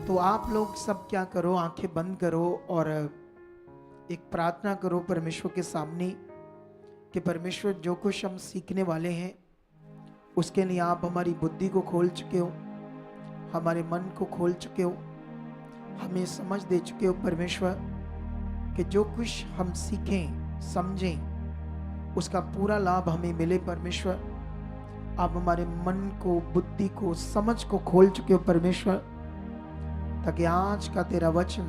तो आप लोग सब क्या करो, आंखें बंद करो और एक प्रार्थना करो परमेश्वर के सामने कि परमेश्वर जो कुछ हम सीखने वाले हैं उसके लिए आप हमारी बुद्धि को खोल चुके हो, हमारे मन को खोल चुके हो, हमें समझ दे चुके हो परमेश्वर कि जो कुछ हम सीखें समझें उसका पूरा लाभ हमें मिले। परमेश्वर आप हमारे मन को, बुद्धि को, समझ को खोल चुके हो परमेश्वर, ताकि आज का तेरा वचन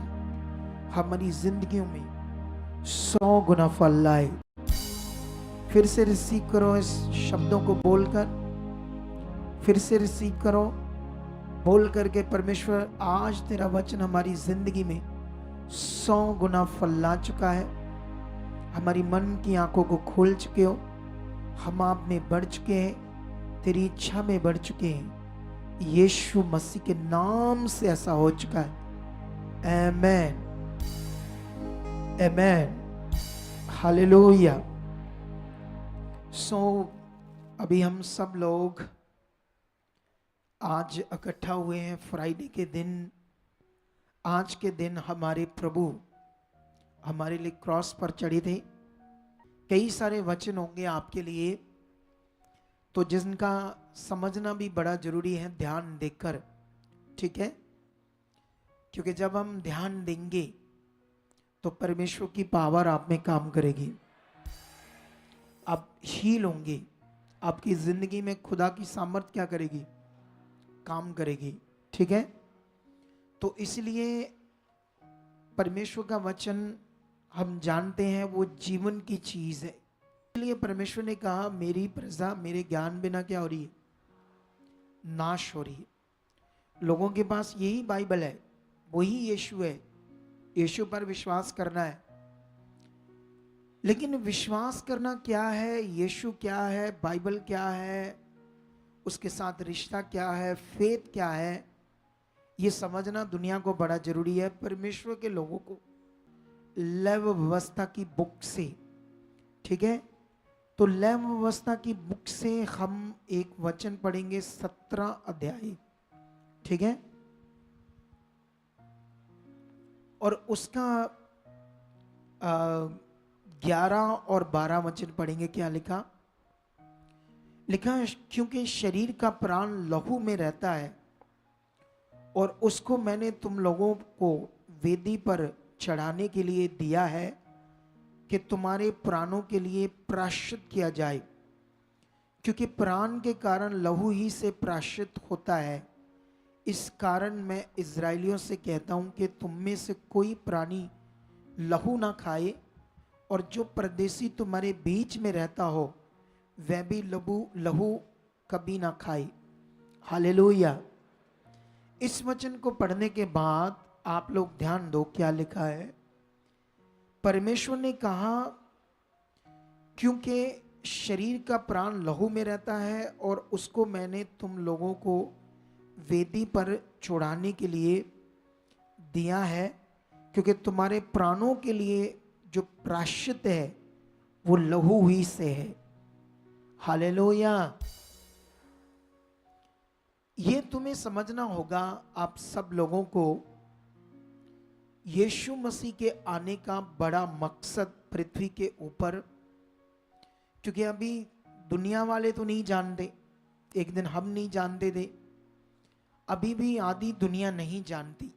हमारी जिंदगियों में 100 गुना फल लाए। फिर से रिसीव करो इस शब्दों को बोलकर, फिर से रिसीव करो बोल करके परमेश्वर आज तेरा वचन हमारी जिंदगी में 100 गुना फल ला चुका है। हमारी मन की आंखों को खोल चुके हो, हम आप में बढ़ चुके हैं, तेरी इच्छा में बढ़ चुके हैं। यीशु मसीह के नाम से ऐसा हो चुका है। आमेन, आमेन, हालेलुया। अभी हम सब लोग आज इकट्ठा हुए हैं फ्राइडे के दिन। आज के दिन हमारे प्रभु हमारे लिए क्रॉस पर चढ़े थे। कई सारे वचन होंगे आपके लिए, तो जिनका समझना भी बड़ा जरूरी है ध्यान देकर, ठीक है? क्योंकि जब हम ध्यान देंगे तो परमेश्वर की पावर आप में काम करेगी, आप हील होंगे, आपकी जिंदगी में खुदा की सामर्थ क्या करेगी, काम करेगी, ठीक है? तो इसलिए परमेश्वर का वचन हम जानते हैं वो जीवन की चीज है। इसलिए परमेश्वर ने कहा मेरी प्रजा मेरे ज्ञान बिना क्या हो रही है, नाश हो रही है। लोगों के पास यही बाइबल है, वही यीशु है, यीशु पर विश्वास करना है। लेकिन विश्वास करना क्या है, यीशु क्या है, बाइबल क्या है, उसके साथ रिश्ता क्या है, फेथ क्या है, ये समझना दुनिया को बड़ा जरूरी है। परमेश्वर के लोगों को लेव व्यवस्था की बुक से, ठीक है? तो लेव व्यवस्था की बुक से हम एक वचन पढ़ेंगे 17 अध्याय, ठीक है? और उसका 11 और 12 वचन पढ़ेंगे। क्या लिखा? लिखा है क्योंकि शरीर का प्राण लहू में रहता है और उसको मैंने तुम लोगों को वेदी पर चढ़ाने के लिए दिया है कि तुम्हारे प्राणों के लिए प्रायश्चित किया जाए, क्योंकि प्राण के कारण लहू ही से प्रायश्चित होता है। इस कारण मैं इजराइलियों से कहता हूं कि तुम में से कोई प्राणी लहू ना खाए, और जो परदेसी तुम्हारे बीच में रहता हो वह भी लहू कभी ना खाए। हालेलुया। इस वचन को पढ़ने के बाद आप लोग ध्यान दो क्या लिखा है। परमेश्वर ने कहा क्योंकि शरीर का प्राण लहू में रहता है और उसको मैंने तुम लोगों को वेदी पर चढ़ाने के लिए दिया है, क्योंकि तुम्हारे प्राणों के लिए जो प्रायश्चित है वो लहू ही से है। हालेलुया। ये तुम्हें समझना होगा आप सब लोगों को, यीशु मसीह के आने का बड़ा मकसद पृथ्वी के ऊपर, क्योंकि अभी दुनिया वाले तो नहीं जानते, एक दिन हम नहीं जानते थे, अभी भी आधी दुनिया नहीं जानती,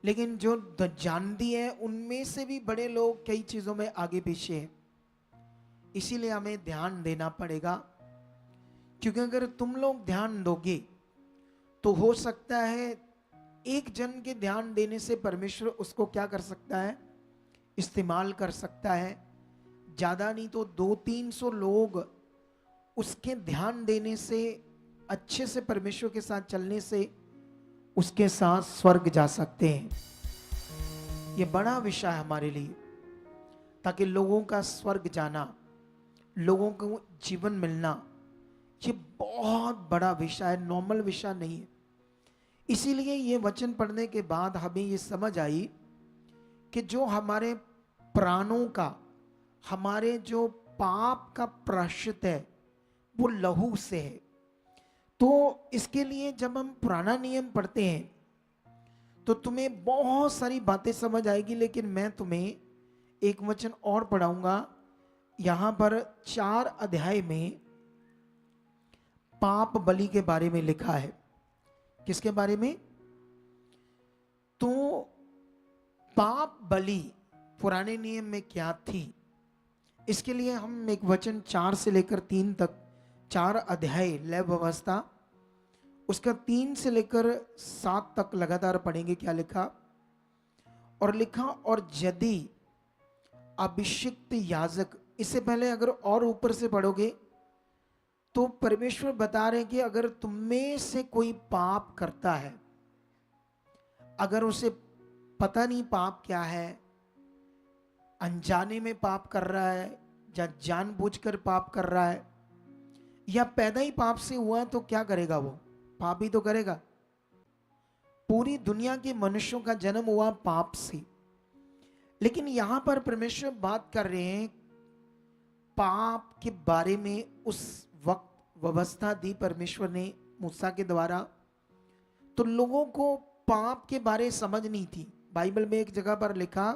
लेकिन जो जानती है उनमें से भी बड़े लोग कई चीजों में आगे पीछे हैं। इसीलिए हमें ध्यान देना पड़ेगा, क्योंकि अगर तुम लोग ध्यान दोगे तो हो सकता है एक जन के ध्यान देने से परमेश्वर उसको क्या कर सकता है, इस्तेमाल कर सकता है। ज्यादा नहीं तो 200-300 लोग उसके ध्यान देने से, अच्छे से परमेश्वर के साथ चलने से उसके साथ स्वर्ग जा सकते हैं। ये बड़ा विषय है हमारे लिए, ताकि लोगों का स्वर्ग जाना, लोगों को जीवन मिलना, ये बहुत बड़ा विषय है, नॉर्मल विषय नहीं है। इसीलिए ये वचन पढ़ने के बाद हमें ये समझ आई कि जो हमारे प्राणों का, हमारे जो पाप का प्रायश्चित है वो लहू से है। तो इसके लिए जब हम पुराना नियम पढ़ते हैं तो तुम्हें बहुत सारी बातें समझ आएगी, लेकिन मैं तुम्हें एक वचन और पढ़ाऊंगा। यहां पर 4 अध्याय में पाप बलि के बारे में लिखा है। किसके बारे में? तो पाप बलि पुराने नियम में क्या थी, इसके लिए हम एक वचन 4 से लेकर 3 तक, 4 अध्याय लय व्यवस्था, उसका 3 से लेकर 7 तक लगातार पढ़ेंगे। क्या लिखा? और लिखा, और यदि अभिषिक्त याजक, इससे पहले अगर और ऊपर से पढ़ोगे तो परमेश्वर बता रहे हैं कि अगर तुम में से कोई पाप करता है, अगर उसे पता नहीं पाप क्या है, अनजाने में पाप कर रहा है या जानबूझकर पाप कर रहा है, या पैदा ही पाप से हुआ, तो क्या करेगा? वो पाप ही तो करेगा। पूरी दुनिया के मनुष्यों का जन्म हुआ पाप से, लेकिन यहां पर परमेश्वर बात कर रहे हैं पाप के बारे में। उस वक्त व्यवस्था दी परमेश्वर ने मूसा के द्वारा, तो लोगों को पाप के बारे समझ नहीं थी। बाइबल में एक जगह पर लिखा,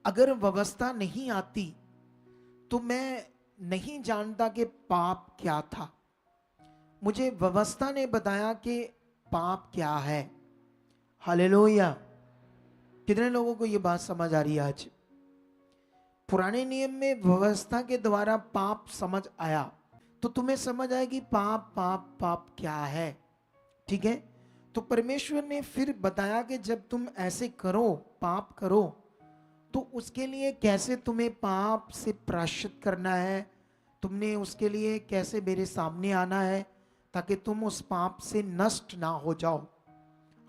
अगर व्यवस्था नहीं आती तो मैं नहीं जानता कि पाप क्या था। मुझे व्यवस्था ने बताया कि पाप क्या है। हालेलुया। कितने लोगों को यह बात समझ आ रही है आज? पुराने नियम में व्यवस्था के द्वारा पाप समझ आया, तो तुम्हें समझ आएगी पाप पाप पाप क्या है। ठीक है? तो परमेश्वर ने फिर बताया कि जब तुम ऐसे करो, पाप करो, तो उसके लिए कैसे तुम्हें पाप से प्रायश्चित करना है, तुमने उसके लिए कैसे मेरे सामने आना है, ताकि तुम उस पाप से नष्ट ना हो जाओ।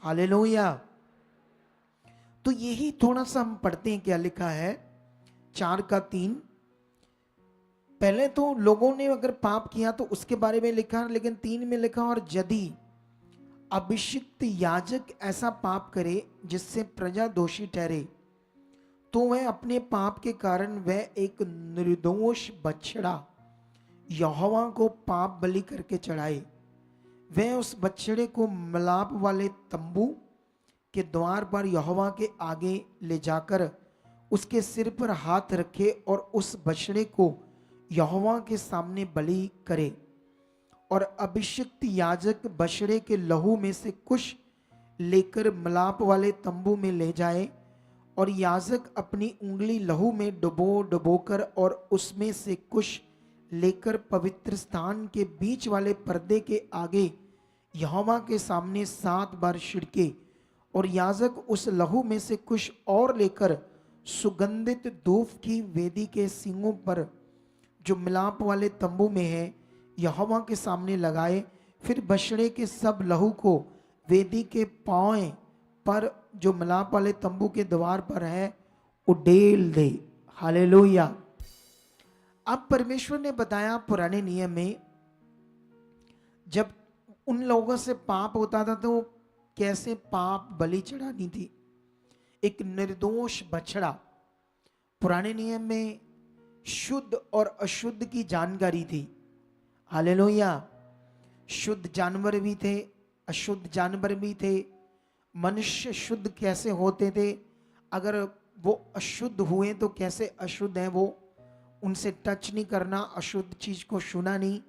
हालेलुया। तो यही थोड़ा सा हम पढ़ते हैं। क्या लिखा है? 4 का 3। पहले तो लोगों ने अगर पाप किया तो उसके बारे में लिखा, लेकिन 3 में लिखा, और यदि अभिषिक्त याजक ऐसा पाप करे जिससे प्रजा दोषी ठहरे, तो वह अपने पाप के कारण वह एक निर्दोष बछड़ा यहोवा को पाप बलि करके चढ़ाए। वह उस बछड़े को मिलाप वाले तंबू के द्वार पर यहोवा के आगे ले जाकर उसके सिर पर हाथ रखे और उस बछड़े को यहोवा के सामने बलि करे। और अभिषिक्त याजक बछड़े के लहू में से कुछ लेकर मिलाप वाले तंबू में ले जाए, और याजक अपनी उंगली लहू में डुबो डुबोकर और उसमें से कुछ लेकर पवित्र स्थान के बीच वाले पर्दे के आगे यहोवा के सामने 7 बार छिड़के। और याजक उस लहू में से कुछ और लेकर सुगंधित धूप की वेदी के सींगों पर जो मिलाप वाले तंबू में है यहोवा के सामने लगाए। फिर बछड़े के सब लहू को वेदी के पांव पर जो मिलाप वाले तंबू के द्वार पर है उडेल दे। हालेलुया। अब परमेश्वर ने बताया पुराने नियम में जब उन लोगों से पाप होता था तो कैसे पाप बलि चढ़ानी थी। एक निर्दोष बछड़ा। पुराने नियम में शुद्ध और अशुद्ध की जानकारी थी। हालेलुया। शुद्ध जानवर भी थे, अशुद्ध जानवर भी थे। मनुष्य शुद्ध कैसे होते थे, अगर वो अशुद्ध हुए तो कैसे अशुद्ध हैं वो, उनसे टच नहीं करना, अशुद्ध चीज को छूना नहीं।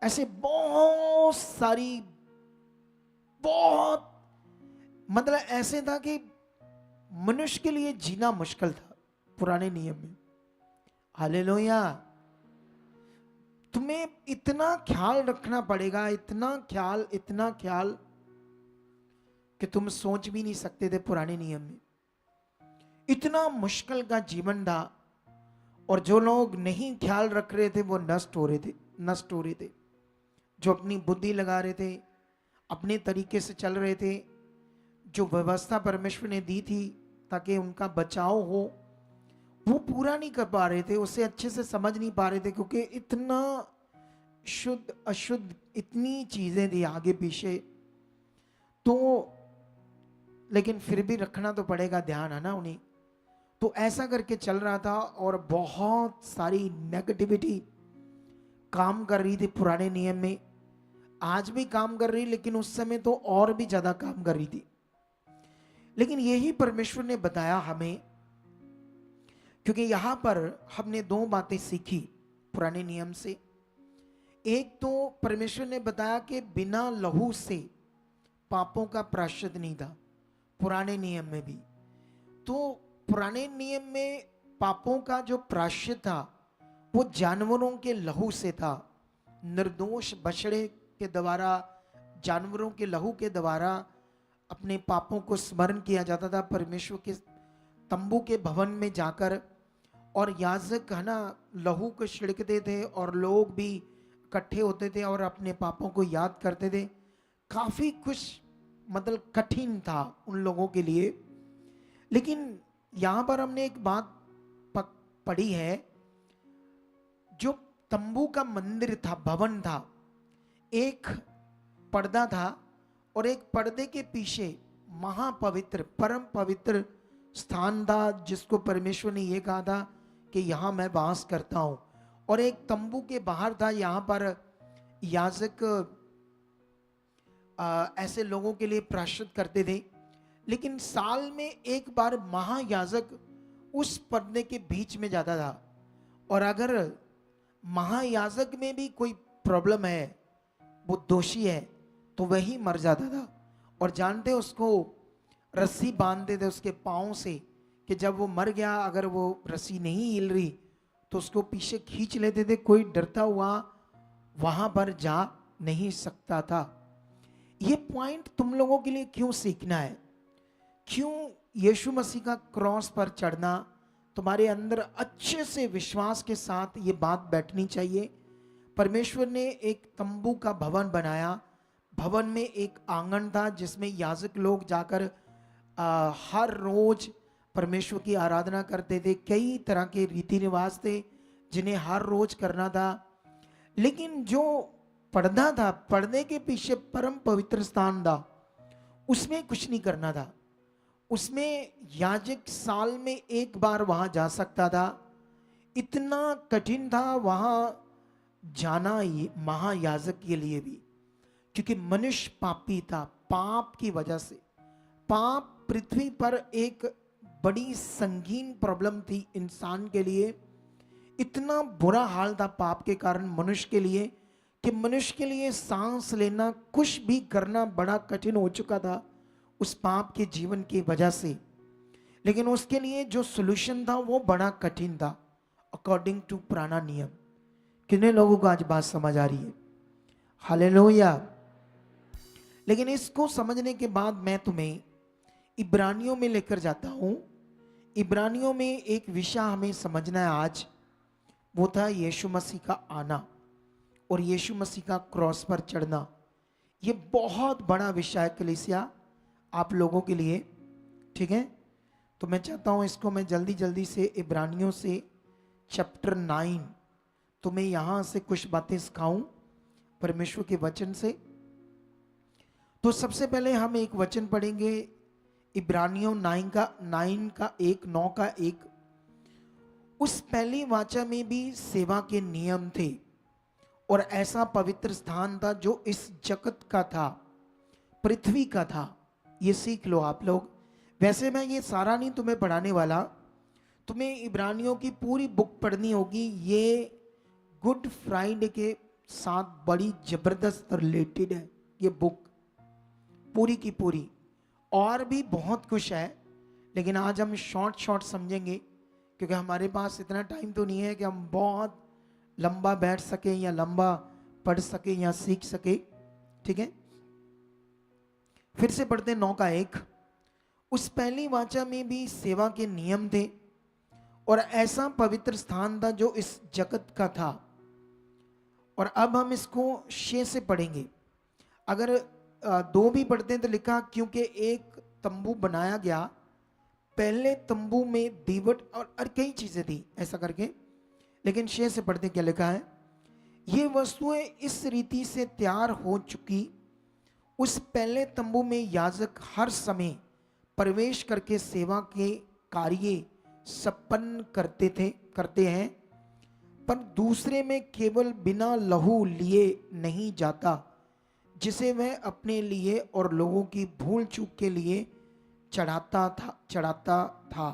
ऐसे बहुत सारी, बहुत मतलब ऐसे था कि मनुष्य के लिए जीना मुश्किल था पुराने नियम में। हालेलुया। तुम्हें इतना ख्याल रखना पड़ेगा, इतना ख्याल कि तुम सोच भी नहीं सकते थे। पुराने नियम में इतना मुश्किल का जीवन था, और जो लोग नहीं ख्याल रख रहे थे वो नष्ट हो रहे थे। जो अपनी बुद्धि लगा रहे थे, अपने तरीके से चल रहे थे, जो व्यवस्था परमेश्वर ने दी थी ताकि उनका बचाव हो, वो पूरा नहीं कर पा रहे थे, उसे अच्छे से समझ नहीं पा रहे थे, क्योंकि इतना शुद्ध अशुद्ध इतनी चीजें थी आगे पीछे। तो लेकिन फिर भी रखना तो पड़ेगा ध्यान, है ना उन्हें। तो ऐसा करके चल रहा था, और बहुत सारी नेगेटिविटी काम कर रही थी पुराने नियम में। आज भी काम कर रही, लेकिन उस समय तो और भी ज्यादा काम कर रही थी। लेकिन यही परमेश्वर ने बताया हमें, क्योंकि यहां पर हमने दो बातें सीखी पुराने नियम से। एक तो परमेश्वर ने बताया कि बिना लहू से पापों का प्रायश्चित नहीं था, पुराने नियम में भी। तो पुराने नियम में पापों का जो प्रायश्चित था वो जानवरों के लहू से था। निर्दोष बछड़े के द्वारा, जानवरों के लहू के द्वारा अपने पापों को स्मरण किया जाता था परमेश्वर के तंबू के भवन में जाकर। और याजक है ना लहू को छिड़कते थे और लोग भी इकट्ठे होते थे और अपने पापों को याद करते थे। काफी कुछ मतलब कठिन था उन लोगों के लिए। लेकिन यहां पर हमने एक बात पढ़ी है, जो तंबू का मंदिर था, भवन था, एक पर्दा था और एक पर्दे के पीछे महापवित्र परम पवित्र स्थान था, जिसको परमेश्वर ने यह कहा था कि यहां मैं वास करता हूं। और एक तंबू के बाहर था, यहां पर याजक ऐसे लोगों के लिए प्रायश्चित करते थे। लेकिन साल में एक बार महायाजक उस पर्दे के बीच में जाता था, और अगर महायाजक में भी कोई प्रॉब्लम है, वो दोषी है, तो वही मर जाता था। और जानते उसको रस्सी बांधते थे उसके पाँव से, कि जब वो मर गया अगर वो रस्सी नहीं हिल रही तो उसको पीछे खींच लेते थे, कोई डरता हुआ वहां पर जा नहीं सकता था। ये पॉइंट तुम लोगों के लिए क्यों सीखना है, क्यों यीशु मसीह का क्रॉस पर चढ़ना तुम्हारे अंदर अच्छे से विश्वास के साथ ये बात बैठनी चाहिए। परमेश्वर ने एक तंबू का भवन बनाया, भवन में एक आंगन था जिसमें याजक लोग जाकर हर रोज परमेश्वर की आराधना करते थे। कई तरह के रीति रिवाज थे जिन्हें हर रोज करना था। लेकिन जो पर्दा था, पर्दे के पीछे परम पवित्र स्थान था, उसमें कुछ नहीं करना था। उसमें याजक साल में एक बार वहां जा सकता था। इतना कठिन था वहां जाना महायाजक के लिए भी, क्योंकि मनुष्य पापी था। पाप की वजह से, पाप पृथ्वी पर एक बड़ी संगीन प्रॉब्लम थी इंसान के लिए। इतना बुरा हाल था पाप के कारण मनुष्य के लिए, कि मनुष्य के लिए सांस लेना, कुछ भी करना बड़ा कठिन हो चुका था उस पाप के जीवन की वजह से। लेकिन उसके लिए जो सॉल्यूशन था वो बड़ा कठिन था, अकॉर्डिंग टू पुराना नियम। कितने लोगों को आज बात समझ आ रही है? हालेलुया। लेकिन इसको समझने के बाद मैं तुम्हें इब्रानियों में लेकर जाता हूं। इब्रानियों में एक विषय हमें समझना है आज, वो था यीशु मसीह का आना और यीशु मसीह का क्रॉस पर चढ़ना। ये बहुत बड़ा विषय है कलीसिया आप लोगों के लिए, ठीक है? तो मैं चाहता हूं इसको मैं जल्दी जल्दी से इब्रानियों से चैप्टर 9 तुम्हें यहां से कुछ बातें सिखाऊं परमेश्वर के वचन से। तो सबसे पहले हम एक वचन पढ़ेंगे, इब्रानियों 9 का 1। उस पहली वाचा में भी सेवा के नियम थे और ऐसा पवित्र स्थान था जो इस जगत का था, पृथ्वी का था। ये सीख लो आप लोग। वैसे मैं ये सारा नहीं तुम्हें पढ़ाने वाला, तुम्हें इब्रानियों की पूरी बुक पढ़नी होगी। ये गुड फ्राइडे के साथ बड़ी जबरदस्त रिलेटेड है ये बुक, पूरी की पूरी। और भी बहुत कुछ है, लेकिन आज हम शॉर्ट समझेंगे, क्योंकि हमारे पास इतना टाइम तो नहीं है कि हम बहुत लंबा बैठ सके या लंबा पढ़ सके या सीख सके, ठीक है? फिर से पढ़ते 9 का 1। उस पहली वाचा में भी सेवा के नियम थे और ऐसा पवित्र स्थान था जो इस जगत का था। और अब हम इसको 6 से पढ़ेंगे। अगर 2 भी पढ़ते हैं तो लिखा, क्योंकि एक तंबू बनाया गया, पहले तंबू में दीवट और कई चीजें थी ऐसा करके। लेकिन 6 से पढ़ते क्या लिखा है, ये वस्तुएं इस रीति से तैयार हो चुकी, उस पहले तंबू में याजक हर समय प्रवेश करके सेवा के कार्य संपन्न करते हैं, पर दूसरे में केवल बिना लहू लिए नहीं जाता, जिसे वह अपने लिए और लोगों की भूल चूक के लिए चढ़ाता था।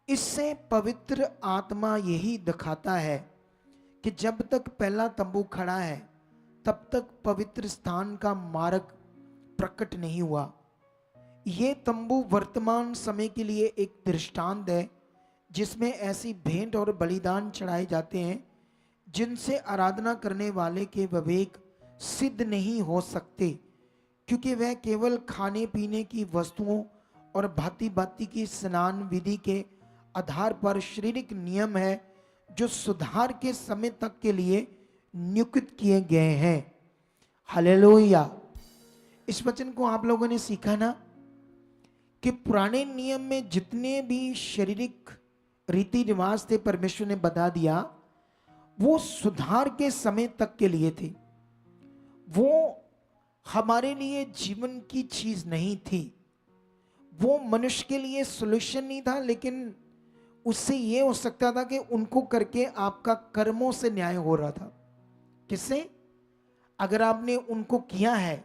इससे पवित्र आत्मा यही दिखाता है कि जब तक पहला तंबू खड़ा है तब तक पवित्र स्थान का मार्ग प्रकट नहीं हुआ। ये तंबू वर्तमान समय के लिए एक दृष्टांत है जिसमें ऐसी भेंट और बलिदान चढ़ाए जाते हैं जिनसे आराधना करने वाले के विवेक सिद्ध नहीं हो सकते, क्योंकि वह केवल खाने पीने की वस्तुओं और भांति भांति की स्नान विधि के आधार पर शारीरिक नियम है जो सुधार के समय तक के लिए नियुक्त किए गए हैं। हालेलुया। इस वचन को आप लोगों ने सीखा ना कि पुराने नियम में जितने भी शारीरिक रीति रिवाज थे परमेश्वर ने बता दिया वो सुधार के समय तक के लिए थे। वो हमारे लिए जीवन की चीज नहीं थी, वो मनुष्य के लिए सॉल्यूशन नहीं था, लेकिन उससे ये हो सकता था कि उनको करके आपका कर्मों से न्याय हो रहा था। किससे? अगर आपने उनको किया है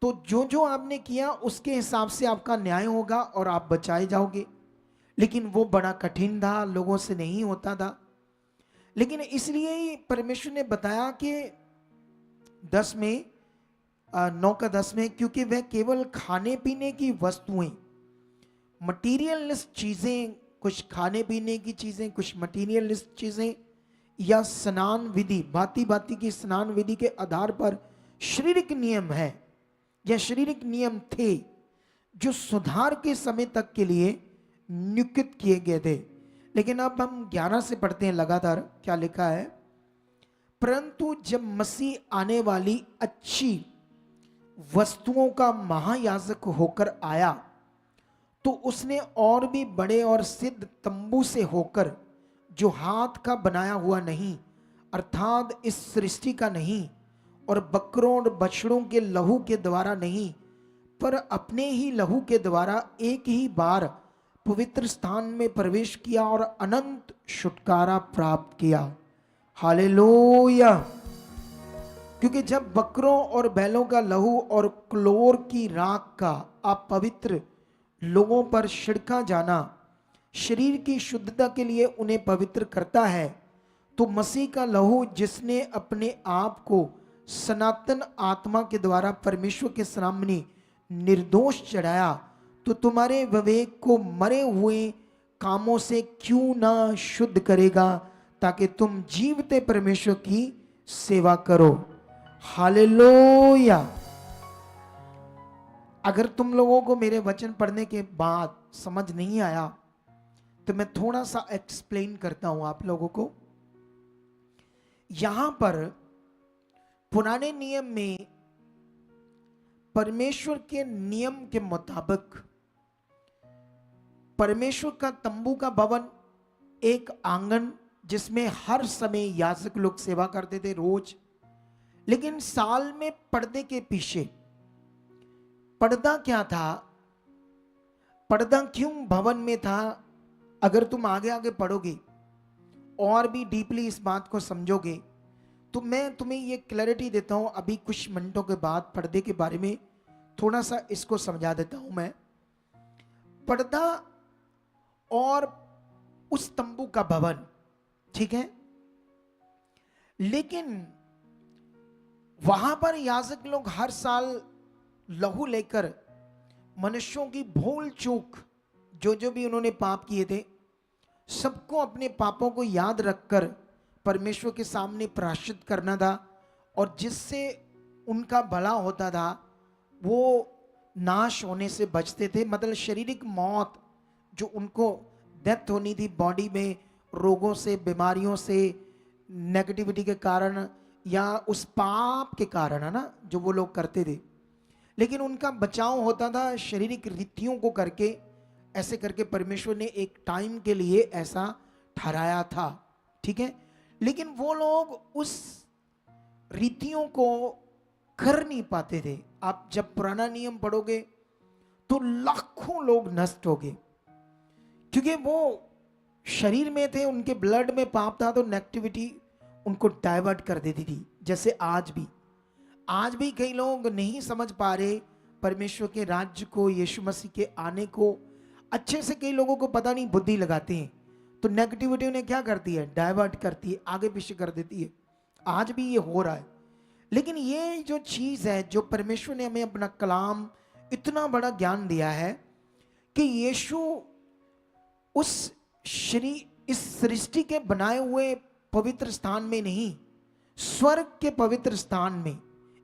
तो जो जो आपने किया उसके हिसाब से आपका न्याय होगा और आप बचाए जाओगे। लेकिन वो बड़ा कठिन था, लोगों से नहीं होता था। लेकिन इसलिए ही परमेश्वर ने बताया कि 10 में 9:10 में, क्योंकि वह केवल खाने पीने की वस्तुएं, मटीरियलिस्ट चीजें, कुछ खाने पीने की चीजें, कुछ मटीरियलिस्ट चीजें या स्नान विधि, भांति भांति की स्नान विधि के आधार पर शारीरिक नियम है या शारीरिक नियम थे जो सुधार के समय तक के लिए नियुक्त किए गए थे। लेकिन अब हम 11 से पढ़ते हैं लगातार, क्या लिखा है। परंतु जब मसीह आने वाली अच्छी वस्तुओं का महायाजक होकर आया तो उसने और भी बड़े और सिद्ध तंबू से होकर, जो हाथ का बनाया हुआ नहीं अर्थात इस सृष्टि का नहीं, और बकरों और बछड़ों के लहू के द्वारा नहीं पर अपने ही लहू के द्वारा एक ही बार पवित्र स्थान में प्रवेश किया और अनंत छुटकारा प्राप्त किया। हालेलुया। क्योंकि जब बकरों और बैलों का लहू और क्लोर की राख का अपवित्र लोगों पर छिड़का जाना शरीर की शुद्धता के लिए उन्हें पवित्र करता है, तो मसीह का लहू जिसने अपने आप को सनातन आत्मा के द्वारा परमेश्वर के सामने निर्दोष चढ़ाया, तो तुम्हारे विवेक को मरे हुए कामों से क्यों ना शुद्ध करेगा, ताकि तुम जीवते परमेश्वर की सेवा करो। हालेलुया। अगर तुम लोगों को मेरे वचन पढ़ने के बाद समझ नहीं आया तो मैं थोड़ा सा एक्सप्लेन करता हूं आप लोगों को। यहां पर पुराने नियम में परमेश्वर के नियम के मुताबिक परमेश्वर का तंबू का भवन एक आंगन जिसमें हर समय याजक लोग सेवा करते थे रोज। लेकिन साल में पर्दे के पीछे पर्दा क्या था, पर्दा क्यों भवन में था, अगर तुम आगे आगे पढ़ोगे और भी डीपली इस बात को समझोगे तो मैं तुम्हें ये क्लैरिटी देता हूं। अभी कुछ मिनटों के बाद पर्दे के बारे में थोड़ा सा इसको समझा देता हूं मैं। पर्दा और उस तंबू का भवन, ठीक है, लेकिन वहां पर याजक लोग हर साल लहू लेकर मनुष्यों की भूल चूक जो भी उन्होंने पाप किए थे सबको अपने पापों को याद रखकर परमेश्वर के सामने प्रायश्चित करना था, और जिससे उनका भला होता था, वो नाश होने से बचते थे। मतलब शारीरिक मौत जो उनको डेथ होनी थी बॉडी में, रोगों से, बीमारियों से, नेगेटिविटी के कारण या उस पाप के कारण, है ना, जो वो लोग करते थे। लेकिन उनका बचाव होता था शारीरिक रीतियों को करके। ऐसे करके परमेश्वर ने एक टाइम के लिए ऐसा ठहराया था, ठीक है। लेकिन वो लोग उस रीतियों को कर नहीं पाते थे। आप जब पुराना नियम पढ़ोगे तो लाखों लोग नष्ट हो गए, क्योंकि वो शरीर में थे, उनके ब्लड में पाप था, तो नेगेटिविटी उनको डाइवर्ट कर देती थी। जैसे आज भी कई लोग नहीं समझ पा रहे परमेश्वर के राज्य को, यीशु मसीह के आने को अच्छे से कई लोगों को पता नहीं, बुद्धि लगाते हैं तो नेगेटिविटी उन्हें क्या करती है, डाइवर्ट करती है, आगे पीछे कर देती है। आज भी ये हो रहा है। लेकिन ये जो चीज है, जो परमेश्वर ने हमें अपना कलाम इतना बड़ा ज्ञान दिया है कि यीशु उस इस सृष्टि के बनाए हुए पवित्र स्थान में नहीं, स्वर्ग के पवित्र स्थान में,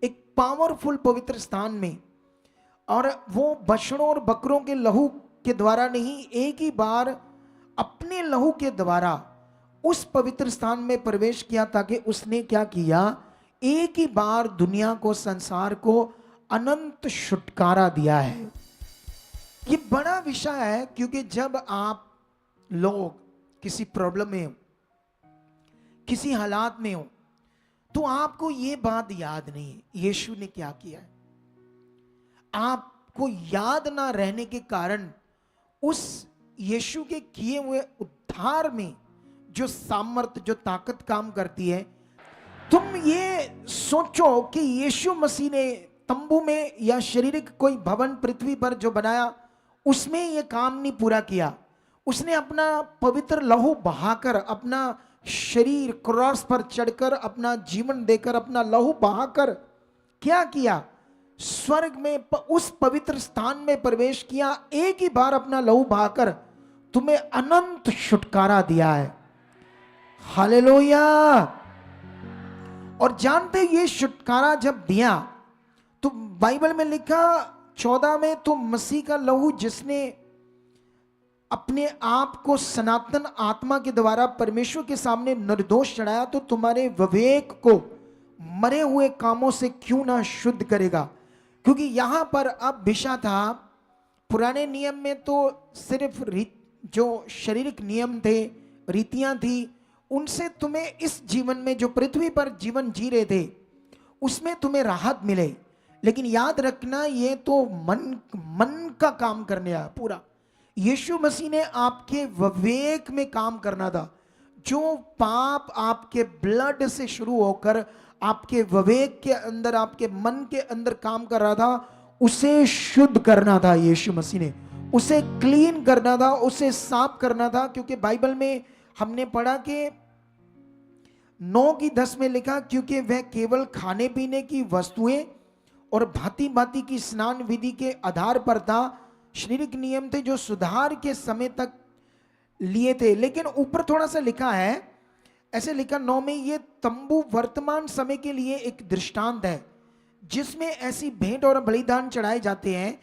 एक पावरफुल पवित्र स्थान में, और वो बछड़ों और बकरों के लहू के द्वारा नहीं, एक ही बार अपने लहू के द्वारा उस पवित्र स्थान में प्रवेश किया, ताकि उसने क्या किया, एक ही बार दुनिया को, संसार को अनंत छुटकारा दिया है। ये बड़ा विषय है, क्योंकि जब आप लोग किसी प्रॉब्लम में हो, किसी हालात में हो, तो आपको ये बात याद नहीं है यीशु ने क्या किया है। आपको याद ना रहने के कारण उस यीशु के किए हुए उद्धार में जो सामर्थ, जो ताकत काम करती है, तुम ये सोचो कि यीशु मसीह ने तंबू में या शारीरिक कोई भवन पृथ्वी पर जो बनाया, उसमें ये काम नहीं पूरा किया। उसने अपना पवित्र लहू बहाकर, अपना शरीर क्रॉस पर चढ़कर, अपना जीवन देकर, अपना लहू बहाकर क्या किया, स्वर्ग में उस पवित्र स्थान में प्रवेश किया, एक ही बार अपना लहू बहाकर तुम्हें अनंत छुटकारा दिया है। हालेलुया। और जानते ये छुटकारा जब दिया, तो बाइबल में लिखा 14 में, तो मसीह का लहू जिसने अपने आप को सनातन आत्मा के द्वारा परमेश्वर के सामने निर्दोष चढ़ाया, तो तुम्हारे विवेक को मरे हुए कामों से क्यों ना शुद्ध करेगा। क्योंकि यहां पर अब विषय था, पुराने नियम में तो सिर्फ जो शारीरिक नियम थे, रीतियां थी, उनसे तुम्हें इस जीवन में जो पृथ्वी पर जीवन जी रहे थे उसमें तुम्हें राहत मिले। लेकिन याद रखना, ये तो मन का काम करने आया पूरा। यीशु मसीह ने आपके विवेक में काम करना था। जो पाप आपके ब्लड से शुरू होकर आपके विवेक के अंदर, आपके मन के अंदर काम कर रहा था, उसे शुद्ध करना था यीशु मसीह ने, उसे क्लीन करना था, उसे साफ करना था। क्योंकि बाइबल में हमने पढ़ा कि 9:10 में लिखा, क्योंकि वह केवल खाने पीने की वस्तुएं और भांति भांति की स्नान विधि के आधार पर था। शारीरिक नियम थे जो सुधार के समय तक लिए थे। लेकिन ऊपर थोड़ा सा लिखा है, ऐसे लिखा 9 में, ये तंबू वर्तमान समय के लिए एक दृष्टांत है, जिसमें ऐसी भेंट और बलिदान चढ़ाए जाते हैं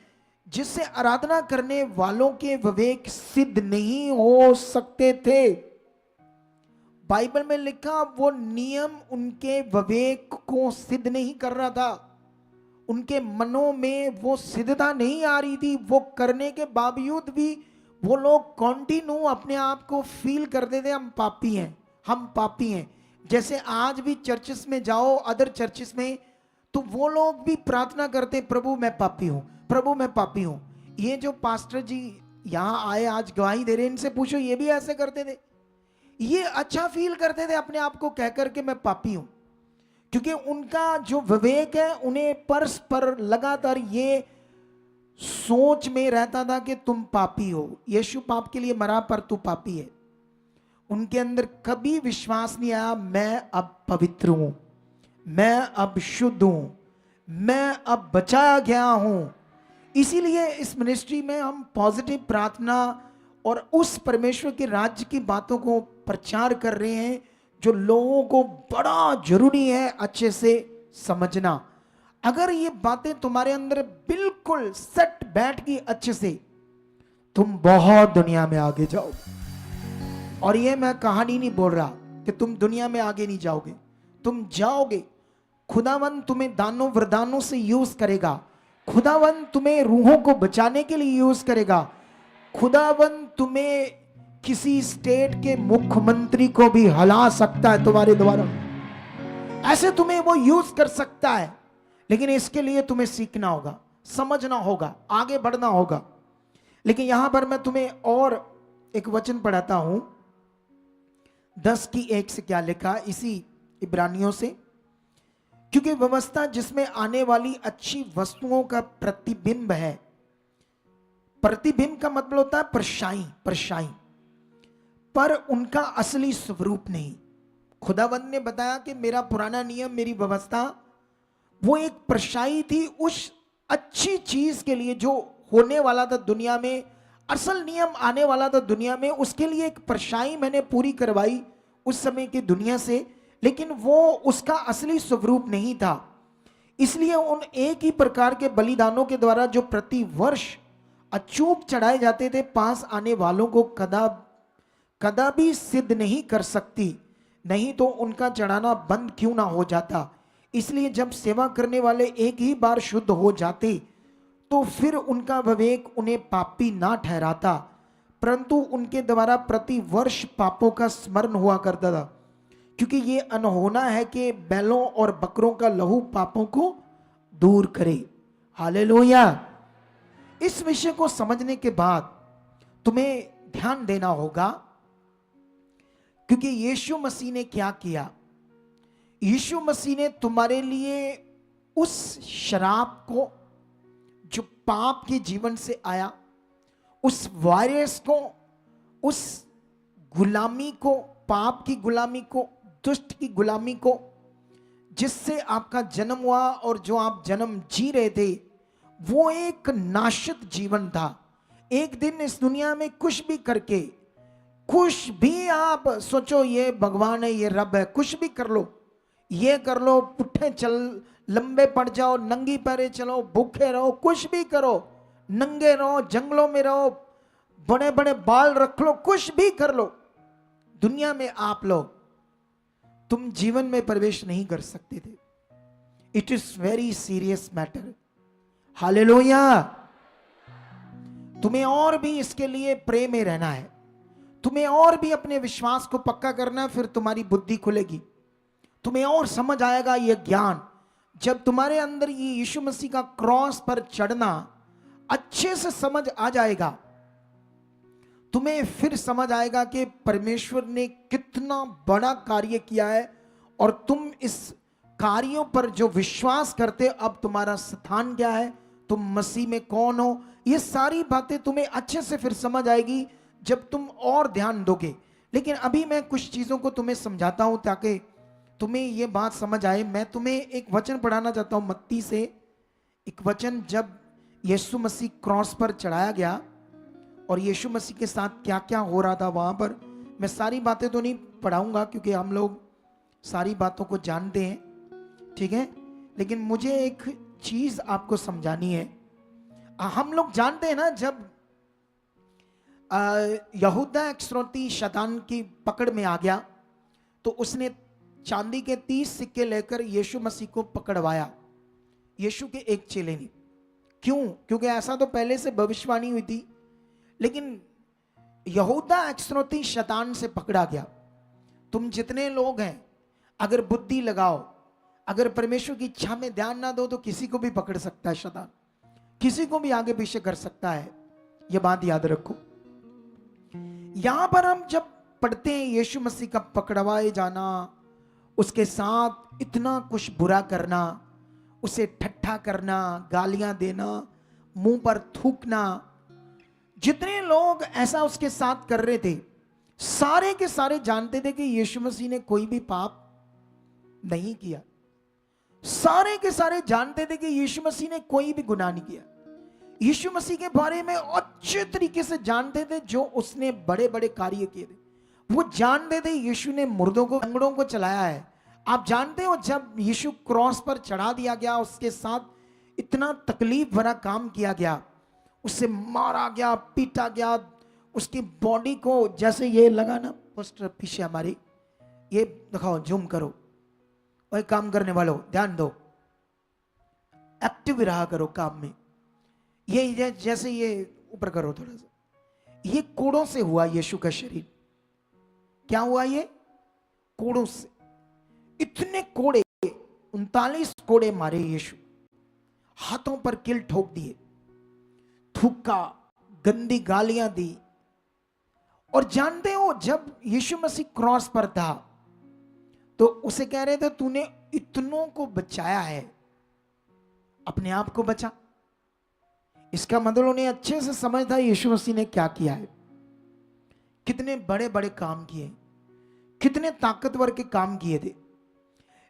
जिससे आराधना करने वालों के विवेक सिद्ध नहीं हो सकते थे। बाइबल में लिखा, वो नियम उनके विवेक को सिद्ध नहीं कर रहा था, उनके मनों में वो सिद्धता नहीं आ रही थी। वो करने के बावजूद भी वो लोग कंटिन्यू अपने आप को फील करते थे, हम पापी हैं, हम पापी हैं। जैसे आज भी चर्चेस में जाओ, अदर चर्चेस में, तो वो लोग भी प्रार्थना करते, प्रभु मैं पापी हूं, प्रभु मैं पापी हूं। ये जो पास्टर जी यहां आए आज गवाही दे रहे, इनसे पूछो, ये भी ऐसे करते थे। ये अच्छा फील करते थे अपने आप को कह करके मैं पापी हूं, क्योंकि उनका जो विवेक है, उन्हें परस्पर लगातार ये सोच में रहता था कि तुम पापी हो, यीशु पाप के लिए मरा पर तू पापी है। उनके अंदर कभी विश्वास नहीं आया मैं अब पवित्र हूं, मैं अब शुद्ध हूं, मैं अब बचाया गया हूं। इसीलिए इस मिनिस्ट्री में हम पॉजिटिव प्रार्थना और उस परमेश्वर के राज्य की बातों को प्रचार कर रहे हैं, जो लोगों को बड़ा जरूरी है अच्छे से समझना। अगर ये बातें तुम्हारे अंदर बिल्कुल सेट बैठ गई अच्छे से, तुम बहुत दुनिया में आगे जाओगे। और ये मैं कहानी नहीं बोल रहा कि तुम दुनिया में आगे नहीं जाओगे, तुम जाओगे। खुदावन तुम्हें दानों वरदानों से यूज करेगा, खुदावन तुम्हें रूहों को बचाने के लिए यूज करेगा, खुदावन तुम्हें किसी स्टेट के मुख्यमंत्री को भी हिला सकता है तुम्हारे द्वारा, ऐसे तुम्हें वो यूज कर सकता है। लेकिन इसके लिए तुम्हें सीखना होगा, समझना होगा, आगे बढ़ना होगा। लेकिन यहां पर मैं तुम्हें और एक वचन पढ़ाता हूं, 10:1 से क्या लिखा इसी इब्रानियों से। क्योंकि व्यवस्था जिसमें आने वाली अच्छी वस्तुओं का प्रतिबिंब है। प्रतिबिंब का मतलब होता है परछाई, परछाई, पर उनका असली स्वरूप नहीं। खुदावंद ने बताया कि मेरा पुराना नियम, मेरी व्यवस्था, वो एक परछाई थी उस अच्छी चीज के लिए जो होने वाला था दुनिया में। असल नियम आने वाला था दुनिया में, उसके लिए एक परछाई मैंने पूरी करवाई उस समय की दुनिया से, लेकिन वो उसका असली स्वरूप नहीं था। इसलिए उन एक ही प्रकार के बलिदानों के द्वारा जो प्रति वर्ष अचूक चढ़ाए जाते थे, पास आने वालों को कदापि सिद्ध नहीं कर सकती, नहीं तो उनका चढ़ाना बंद क्यों ना हो जाता। इसलिए जब सेवा करने वाले एक ही बार शुद्ध हो जाते तो फिर उनका विवेक उन्हें पापी ना ठहराता, परंतु उनके द्वारा प्रति वर्ष पापों का स्मरण हुआ करता था। क्योंकि ये अनहोना है कि बैलों और बकरों का लहू पापों को दूर करे। हालेलुया। इस विषय को समझने के बाद तुम्हें ध्यान देना होगा, क्योंकि यीशु मसीह ने क्या किया। यीशु मसीह ने तुम्हारे लिए उस शराब को जो पाप के जीवन से आया, उस वायरस को, उस गुलामी को, पाप की गुलामी को, दुष्ट की गुलामी को, जिससे आपका जन्म हुआ और जो आप जन्म जी रहे थे, वो एक नाशित जीवन था। एक दिन इस दुनिया में कुछ भी करके, कुछ भी आप सोचो ये भगवान है, ये रब है, कुछ भी कर लो, ये कर लो, पुट्ठे चल, लंबे पड़ जाओ, नंगी पैरे चलो, भूखे रहो, कुछ भी करो, नंगे रहो, जंगलों में रहो, बड़े बड़े बाल रख लो, कुछ भी कर लो, दुनिया में आप लोग, तुम जीवन में प्रवेश नहीं कर सकते थे। It is very serious matter. Hallelujah. तुम्हें और भी इसके लिए प्रेम में रहना है, तुम्हें और भी अपने विश्वास को पक्का करना है, फिर तुम्हारी बुद्धि खुलेगी, तुम्हें और समझ आएगा ये ज्ञान। जब तुम्हारे अंदर ये यीशु मसीह का क्रॉस पर चढ़ना अच्छे से समझ आ जाएगा, तुम्हें फिर समझ आएगा कि परमेश्वर ने कितना बड़ा कार्य किया है, और तुम इस कार्यों पर जो विश्वास करते, अब तुम्हारा स्थान क्या है, तुम मसीह में कौन हो, ये सारी बातें तुम्हें अच्छे से फिर समझ आएगी जब तुम और ध्यान दोगे। लेकिन अभी मैं कुछ चीजों को तुम्हें समझाता हूं ताकि तुम्हें ये बात समझ आए। मैं तुम्हें एक वचन पढ़ाना चाहता हूं, मत्ती से एक वचन, जब यीशु मसीह क्रॉस पर चढ़ाया गया और यीशु मसीह के साथ क्या क्या हो रहा था वहां पर। मैं सारी बातें तो नहीं पढ़ाऊंगा क्योंकि हम लोग सारी बातों को जानते हैं, ठीक है, लेकिन मुझे एक चीज आपको समझानी है। हम लोग जानते हैं ना, जब यहूदा इस्करियोती शैतान की पकड़ में आ गया तो उसने चांदी के 30 सिक्के लेकर यीशु मसीह को पकड़वाया, यीशु के एक चेले ने। क्यों? क्योंकि ऐसा तो पहले से भविष्यवाणी हुई थी, लेकिन यहूदा इस्करियोती शैतान से पकड़ा गया। तुम जितने लोग हैं, अगर बुद्धि लगाओ, अगर परमेश्वर की इच्छा में ध्यान ना दो, तो किसी को भी पकड़ सकता है शैतान, किसी को भी आगे पीछे कर सकता है। यह बात याद रखो। यहां पर हम जब पढ़ते हैं यीशु मसीह का पकड़वाए जाना, उसके साथ इतना कुछ बुरा करना, उसे ठट्ठा करना, गालियां देना, मुंह पर थूकना, जितने लोग ऐसा उसके साथ कर रहे थे, सारे के सारे जानते थे कि यीशु मसीह ने कोई भी पाप नहीं किया। सारे के सारे जानते थे कि यीशु मसीह ने कोई भी गुनाह नहीं किया। यीशु मसीह के बारे में अच्छे तरीके से जानते थे, जो उसने बड़े बड़े कार्य किए थे। वो जानते थे यीशु ने मुर्दों को, लंगड़ों को चलाया है। आप जानते हो, जब यीशु क्रॉस पर चढ़ा दिया गया, उसके साथ इतना तकलीफ भरा काम किया गया, उसे मारा गया, पीटा गया, उसकी बॉडी को जैसे ये लगा ना पोस्टर पीछे हमारी, ये दिखाओ, जूम करो, और काम करने वालों ध्यान दो, एक्टिव रहा करो काम में। ये जैसे ये ऊपर करो थोड़ा सा, ये कोड़ों से हुआ यीशु का शरीर। क्या हुआ? ये कोड़ों से, इतने कोड़े, 39 कोड़े मारे यीशु, हाथों पर किल ठोक दिए, थूका, गंदी गालियां दी। और जानते हो, जब यीशु मसीह क्रॉस पर था तो उसे कह रहे थे, तूने इतनों को बचाया है, अपने आप को बचा। इसका मतलब उन्हें अच्छे से समझ था यीशु मसीह ने क्या किया है, कितने बड़े बड़े काम किए, कितने ताकतवर के काम किए थे।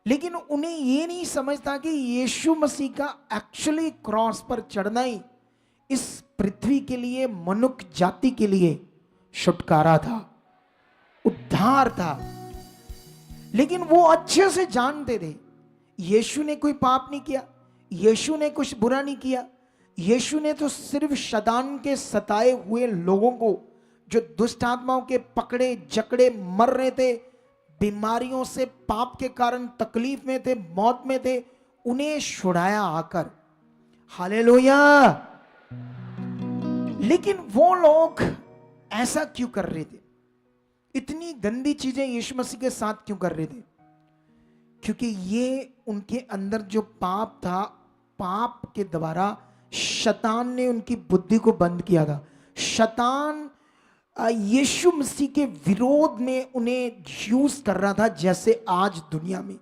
लेकिन उन्हें यह नहीं समझता कि यीशु मसीह का एक्चुअली क्रॉस पर चढ़ना ही इस पृथ्वी के लिए, मनुष्य जाति के लिए छुटकारा था, उद्धार था। लेकिन वो अच्छे से जानते थे यीशु ने कोई पाप नहीं किया, यीशु ने कुछ बुरा नहीं किया। यीशु ने तो सिर्फ शैतान के सताए हुए लोगों को, जो दुष्ट आत्माओं के पकड़े जकड़े मर रहे थे, बीमारियों से, पाप के कारण तकलीफ में थे, मौत में थे, उन्हें छुड़ाया आकर। हालेलुया। लेकिन वो लोग ऐसा क्यों कर रहे थे? इतनी गंदी चीजें यीशु मसीह के साथ क्यों कर रहे थे? क्योंकि ये उनके अंदर जो पाप था, पाप के द्वारा शैतान ने उनकी बुद्धि को बंद किया था। शैतान यीशु मसीह के विरोध में उन्हें यूज कर रहा था। जैसे आज दुनिया में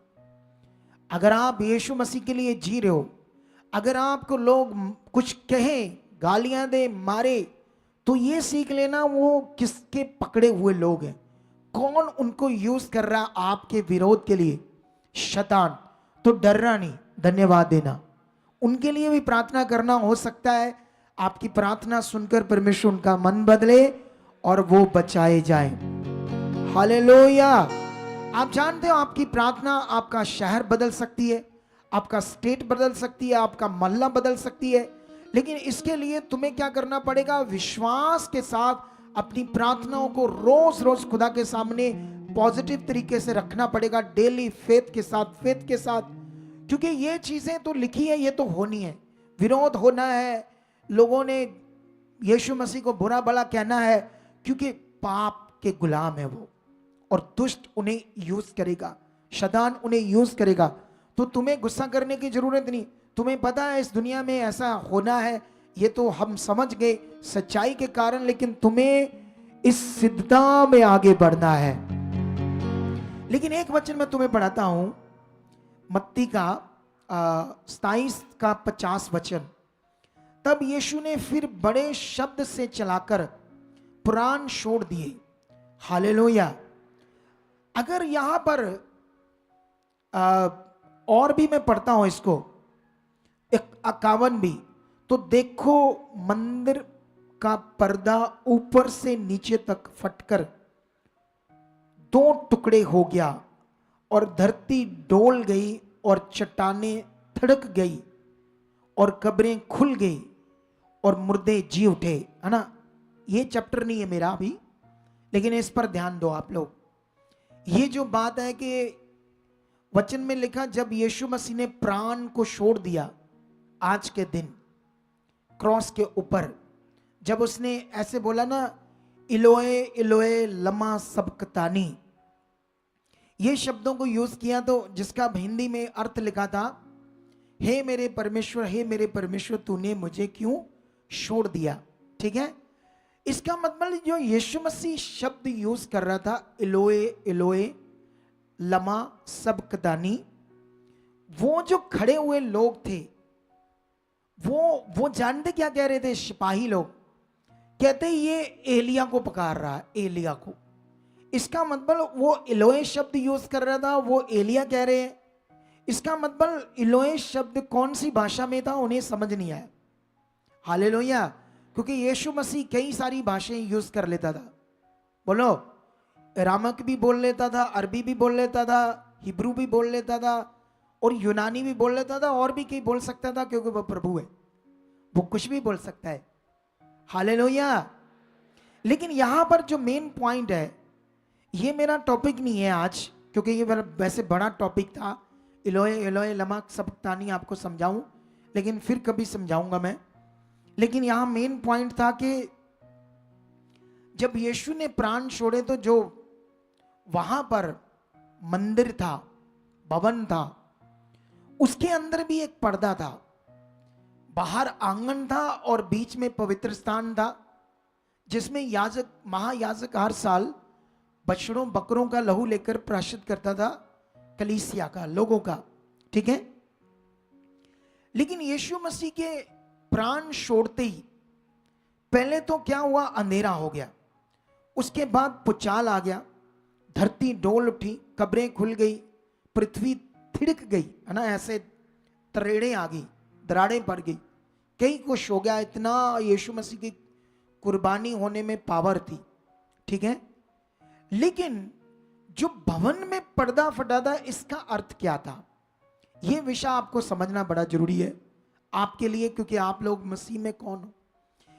अगर आप यीशु मसीह के लिए जी रहे हो, अगर आपको लोग कुछ कहें, गालियां दे, मारे, तो ये सीख लेना वो किसके पकड़े हुए लोग हैं, कौन उनको यूज कर रहा है आपके विरोध के लिए? शैतान। तो डरना नहीं, धन्यवाद देना, उनके लिए भी प्रार्थना करना। हो सकता है आपकी प्रार्थना सुनकर परमेश्वर उनका मन बदले और वो बचाए जाए। हालेलुया। आप जानते हो आपकी प्रार्थना आपका शहर बदल सकती है, आपका स्टेट बदल सकती है, आपका मोहल्ला बदल सकती है। लेकिन इसके लिए तुम्हें क्या करना पड़ेगा? विश्वास के साथ अपनी प्रार्थनाओं को रोज रोज खुदा के सामने पॉजिटिव तरीके से रखना पड़ेगा, डेली फेथ के साथ, फेथ के साथ। क्योंकि ये चीजें तो लिखी है, ये तो होनी है, विरोध होना है, लोगों ने यीशु मसीह को बुरा भला कहना है, क्योंकि पाप के गुलाम है वो, और दुष्ट उन्हें यूज करेगा, शैतान उन्हें यूज करेगा। तो तुम्हें गुस्सा करने की जरूरत नहीं। तुम्हें पता है इस दुनिया में ऐसा होना है, ये तो हम समझ गए सच्चाई के कारण, लेकिन तुम्हें इस सिद्धता में आगे बढ़ना है। लेकिन एक वचन मैं तुम्हें पढ़ाता हूं, मत्ती का 27 का 50 वचन। तब यीशु ने फिर बड़े शब्द से चलाकर प्राण छोड़ दिए। हालेलुया। अगर यहां पर और भी मैं पढ़ता हूं इसको, 51 भी, तो देखो मंदिर का पर्दा ऊपर से नीचे तक फटकर 2 टुकड़े हो गया, और धरती डोल गई, और चट्टानें थड़क गई, और कब्रें खुल गई, और मुर्दे जी उठे। है ना? ये चैप्टर नहीं है मेरा अभी, लेकिन इस पर ध्यान दो आप लोग। ये जो बात है कि वचन में लिखा, जब यीशु मसीह ने प्राण को छोड़ दिया आज के दिन क्रॉस के ऊपर, जब उसने ऐसे बोला ना, इलोए इलोए लमा सबक्तानी, ये शब्दों को यूज किया, तो जिसका हिंदी में अर्थ लिखा था, हे मेरे परमेश्वर, हे मेरे परमेश्वर, तूने मुझे क्यों छोड़ दिया। ठीक है? इसका मतलब जो यीशु मसीह शब्द यूज कर रहा था, इलोए इलोए लमा सबक्तानी, वो जो खड़े हुए लोग थे, वो जानते क्या कह रहे थे? सिपाही लोग कहते ये एलिया को पुकार रहा है, एलिया को। इसका मतलब वो इलोए शब्द यूज कर रहा था, वो एलिया कह रहे हैं। इसका मतलब इलोए शब्द कौन सी भाषा में था उन्हें समझ नहीं आया। हालेलुया। क्योंकि यीशु मसीह कई सारी भाषाएं यूज कर लेता था। बोलो, अरामिक भी बोल लेता था, अरबी भी बोल लेता था, हिब्रू भी बोल लेता था, और यूनानी भी बोल लेता था, और भी कई बोल सकता था, क्योंकि वो प्रभु है, वो कुछ भी बोल सकता है। हालेलुया। लेकिन यहां पर जो मेन पॉइंट है, ये मेरा टॉपिक नहीं है आज, क्योंकि ये वैसे बड़ा टॉपिक था, इलोए इलोए लमा सबक्तानी, आपको समझाऊं, लेकिन फिर कभी समझाऊंगा मैं। लेकिन यहां मेन पॉइंट था कि जब यीशु ने प्राण छोड़े, तो जो वहां पर मंदिर था, भवन था, उसके अंदर भी एक पर्दा था। बाहर आंगन था और बीच में पवित्र स्थान था, जिसमें याजक, महायाजक हर साल बछड़ों बकरों का लहू लेकर प्रायश्चित करता था, कलीसिया का, लोगों का, ठीक है। लेकिन यीशु मसीह के प्राण छोड़ते ही पहले तो क्या हुआ, अंधेरा हो गया, उसके बाद पुचाल आ गया, धरती डोल उठी, कब्रें खुल गई, पृथ्वी थिड़क गई, है ना, ऐसे तरेड़े आ गई, दराड़ें पड़ गई, कई कुछ हो गया। इतना यीशु मसीह की कुर्बानी होने में पावर थी, ठीक है। लेकिन जो भवन में पर्दा फटा था, इसका अर्थ क्या था, यह विषय आपको समझना बड़ा जरूरी है आपके लिए, क्योंकि आप लोग मसीह में कौन हो।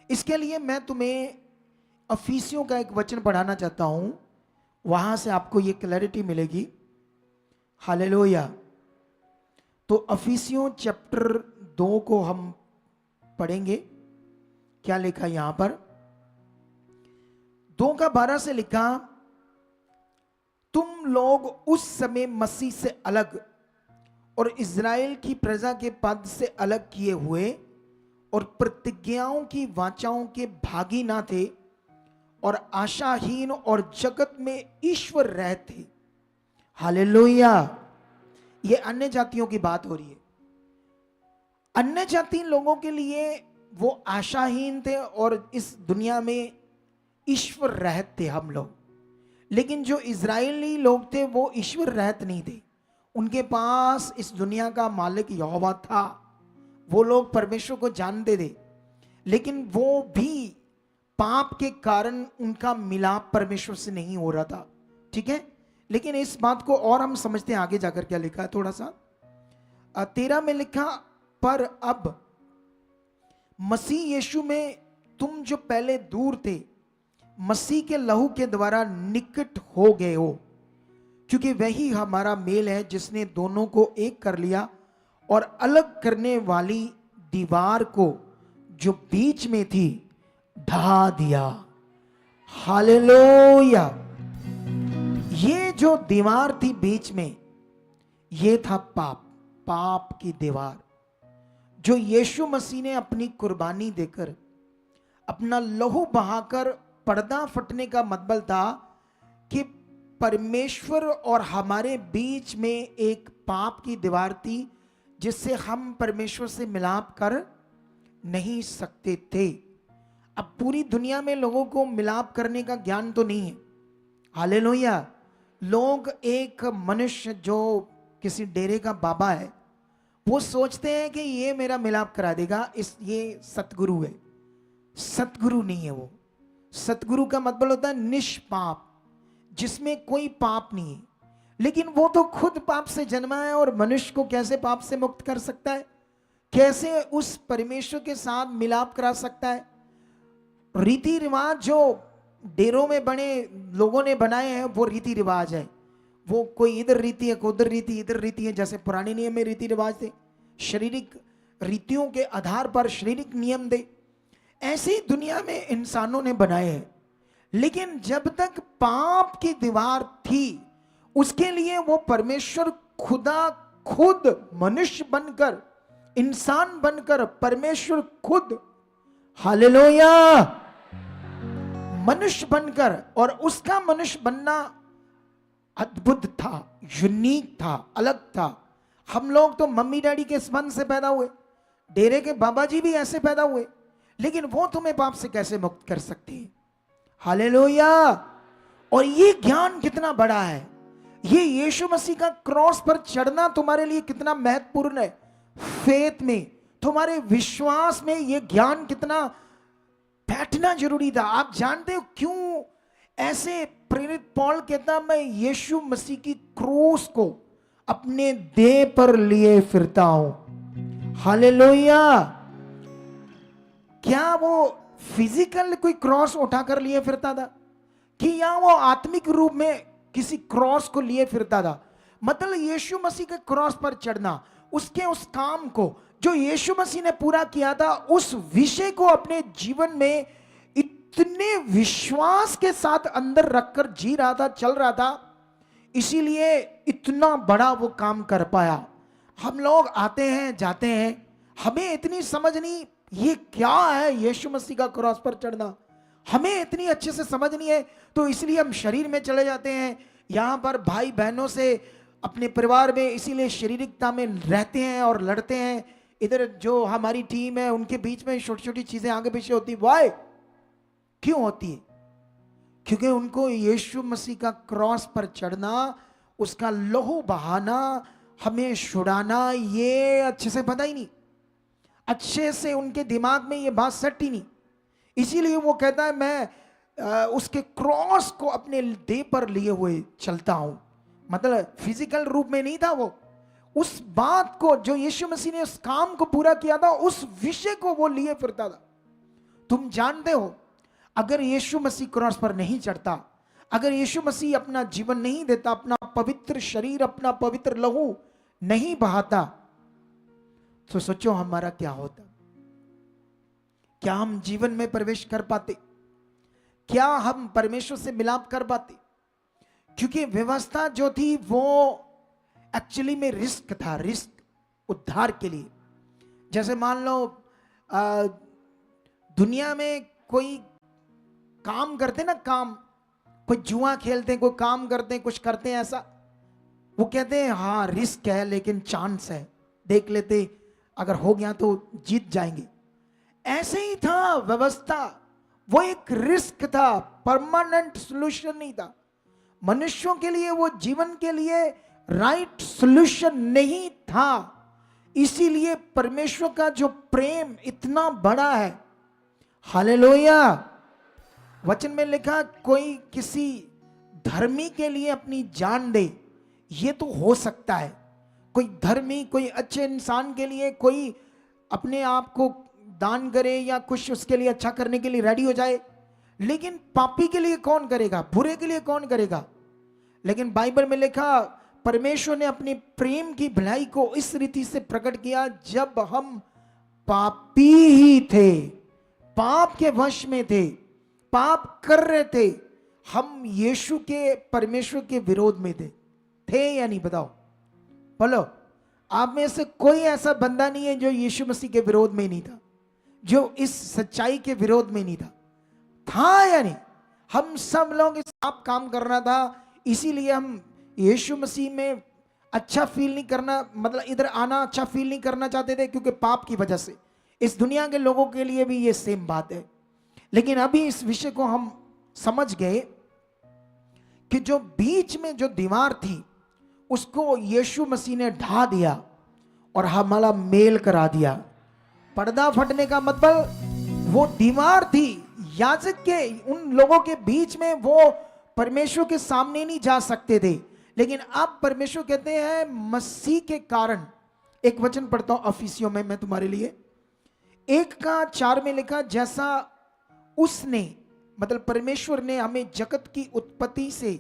इसके लिए मैं तुम्हें अफिसियों का एक वचन पढ़ाना चाहता हूं, वहां से आपको यह क्लैरिटी मिलेगी। हालेलुया। तो अफिसियों चैप्टर 2 को हम पढ़ेंगे। क्या लिखा यहां पर, 2:12 से लिखा, तुम लोग उस समय मसीह से अलग और इज़राइल की प्रजा के पद से अलग किए हुए और प्रतिज्ञाओं की वाचाओं के भागी ना थे और आशाहीन और जगत में ईश्वर रहते। हालेलुया। ये अन्य जातियों की बात हो रही है। अन्य जाति लोगों के लिए वो आशाहीन थे और इस दुनिया में ईश्वर रहते थे हम लोग। लेकिन जो इजरायली लोग थे वो ईश्वर रहत नहीं थे, उनके पास इस दुनिया का मालिक यहोवा था, वो लोग परमेश्वर को जानते थे, लेकिन वो भी पाप के कारण उनका मिलाप परमेश्वर से नहीं हो रहा था, ठीक है। लेकिन इस बात को और हम समझते हैं आगे जाकर क्या लिखा है, थोड़ा सा 13 में लिखा, पर अब मसीह यीशु में तुम जो पहले दूर थे मसीह के लहू के द्वारा निकट हो गए हो, क्योंकि वही हमारा मेल है जिसने दोनों को एक कर लिया और अलग करने वाली दीवार को जो बीच में थी ढा दिया। हालेलुया। ये जो दीवार थी बीच में, ये था पाप की दीवार, जो यीशु मसीह ने अपनी कुर्बानी देकर, अपना लहू बहाकर, पर्दा फटने का मतलब था कि परमेश्वर और हमारे बीच में एक पाप की दीवार थी जिससे हम परमेश्वर से मिलाप कर नहीं सकते थे। अब पूरी दुनिया में लोगों को मिलाप करने का ज्ञान तो नहीं है। हालेलुया। लोग, एक मनुष्य जो किसी डेरे का बाबा है, वो सोचते हैं कि ये मेरा मिलाप करा देगा, ये सतगुरु है। सतगुरु नहीं है वो। सतगुरु का मतलब होता है निष्पाप, जिसमें कोई पाप नहीं है। लेकिन वो तो खुद पाप से जन्मा है और मनुष्य को कैसे पाप से मुक्त कर सकता है, कैसे उस परमेश्वर के साथ मिलाप करा सकता है। रीति रिवाज जो डेरों में बने लोगों ने बनाए हैं वो रीति रिवाज है, वो कोई इधर रीति है, कोई उधर रीति, इधर रीति है। जैसे पुराने नियम में रीति रिवाज थे, शारीरिक रीतियों के आधार पर शारीरिक नियम थे, ऐसे ही दुनिया में इंसानों ने बनाए हैं। लेकिन जब तक पाप की दीवार थी, उसके लिए वो परमेश्वर खुदा खुद मनुष्य बनकर, इंसान बनकर, परमेश्वर खुद, हालेलुया, मनुष्य बनकर, और उसका मनुष्य बनना अद्भुत था, यूनिक था, अलग था। हम लोग तो मम्मी डैडी के स्पंद से पैदा हुए, डेरे के बाबा जी भी ऐसे पैदा हुए, लेकिन वो तुम्हें पाप से कैसे मुक्त कर सकते हैं। हालेलुया। और ये ज्ञान कितना बड़ा है, ये यीशु मसीह का क्रॉस पर चढ़ना तुम्हारे लिए कितना महत्वपूर्ण है। फेथ में, तुम्हारे विश्वास में ये ज्ञान कितना बैठना जरूरी था। आप जानते हो क्यों ऐसे प्रेरित पौल कहता, मैं यीशु मसीह की क्रूस को अपने देह पर लिए फिरता हूं। हालेलुया। क्या वो फिजिकल कोई क्रॉस उठाकर लिए फिरता था, कि या वो आत्मिक रूप में किसी क्रॉस को लिए फिरता था? मतलब यीशु मसीह के क्रॉस पर चढ़ना, उसके उस काम को जो यीशु मसीह ने पूरा किया था, उस विषय को अपने जीवन में इतने विश्वास के साथ अंदर रखकर जी रहा था, चल रहा था, इसीलिए इतना बड़ा वो काम कर पाया। हम लोग आते हैं जाते हैं, हमें इतनी समझ नहीं ये क्या है यीशु मसीह का क्रॉस पर चढ़ना, हमें इतनी अच्छे से समझ नहीं है, तो इसलिए हम शरीर में चले जाते हैं, यहां पर भाई बहनों से अपने परिवार में इसीलिए शारीरिकता में रहते हैं और लड़ते हैं। इधर जो हमारी टीम है उनके बीच में छोटी छोटी चीजें आगे पीछे होती है। वाई? क्यों होती है? क्योंकि उनको यीशु मसीह का क्रॉस पर चढ़ना, उसका लहू बहाना, हमें छुड़ाना, ये अच्छे से पता ही नहीं, अच्छे से उनके दिमाग में ये बात सेट ही नहीं। इसीलिए वो कहता है मैं उसके क्रॉस को अपने देह पर लिए हुए चलता हूं। मतलब फिजिकल रूप में नहीं था वो, उस बात को जो यीशु मसीह ने उस काम को पूरा किया था, उस विषय को वो लिए फिरता था। तुम जानते हो, अगर यीशु मसीह क्रॉस पर नहीं चढ़ता, अगर यीशु मसीह अपना जीवन नहीं देता, अपना पवित्र शरीर, अपना पवित्र लहू नहीं बहाता, तो सोचो हमारा क्या होता। क्या हम जीवन में प्रवेश कर पाते? क्या हम परमेश्वर से मिलाप कर पाते? क्योंकि व्यवस्था जो थी वो एक्चुअली में रिस्क था, रिस्क उद्धार के लिए। जैसे मान लो दुनिया में कोई काम करते ना, काम, कोई जुआ खेलते हैं, कोई काम करते हैं, कुछ करते हैं ऐसा, वो कहते हैं हाँ रिस्क है लेकिन चांस है, देख लेते, अगर हो गया तो जीत जाएंगे। ऐसे ही था व्यवस्था, वो एक रिस्क था, परमानेंट सॉल्यूशन नहीं था मनुष्यों के लिए, वो जीवन के लिए राइट सॉल्यूशन नहीं था। इसीलिए परमेश्वर का जो प्रेम इतना बड़ा है, हालेलुया। वचन में लिखा कोई किसी धर्मी के लिए अपनी जान दे, ये तो हो सकता है। कोई धर्मी, कोई अच्छे इंसान के लिए कोई अपने आप को दान करे या कुछ उसके लिए अच्छा करने के लिए रेडी हो जाए, लेकिन पापी के लिए कौन करेगा? बुरे के लिए कौन करेगा? लेकिन बाइबल में लिखा परमेश्वर ने अपने प्रेम की भलाई को इस रीति से प्रकट किया, जब हम पापी ही थे, पाप के वश में थे, पाप कर रहे थे, हम यीशु के, परमेश्वर के विरोध में थे या नहीं? बताओ, बोलो। आप में से कोई ऐसा बंदा नहीं है जो यीशु मसीह के विरोध में नहीं था, जो इस सच्चाई के विरोध में नहीं था या नहीं? हम सब लोग इस आप काम करना था, इसीलिए हम यीशु मसीह में अच्छा फील नहीं करना, मतलब इधर आना अच्छा फील नहीं करना चाहते थे, क्योंकि पाप की वजह से। इस दुनिया के लोगों के लिए भी ये सेम बात है। लेकिन अभी इस विषय को हम समझ गए कि जो बीच में जो दीवार थी उसको यीशु मसीह ने ढा दिया और हमारा मेल करा दिया। पर्दा फटने का मतलब वो दीवार थी याजक के, उन लोगों के बीच में, वो परमेश्वर के सामने नहीं जा सकते थे। लेकिन अब परमेश्वर कहते हैं मसीह के कारण, एक वचन पढ़ता हूं अफिसियों में मैं तुम्हारे लिए, 1:4 में लिखा, जैसा उसने, मतलब परमेश्वर ने हमें जगत की उत्पत्ति से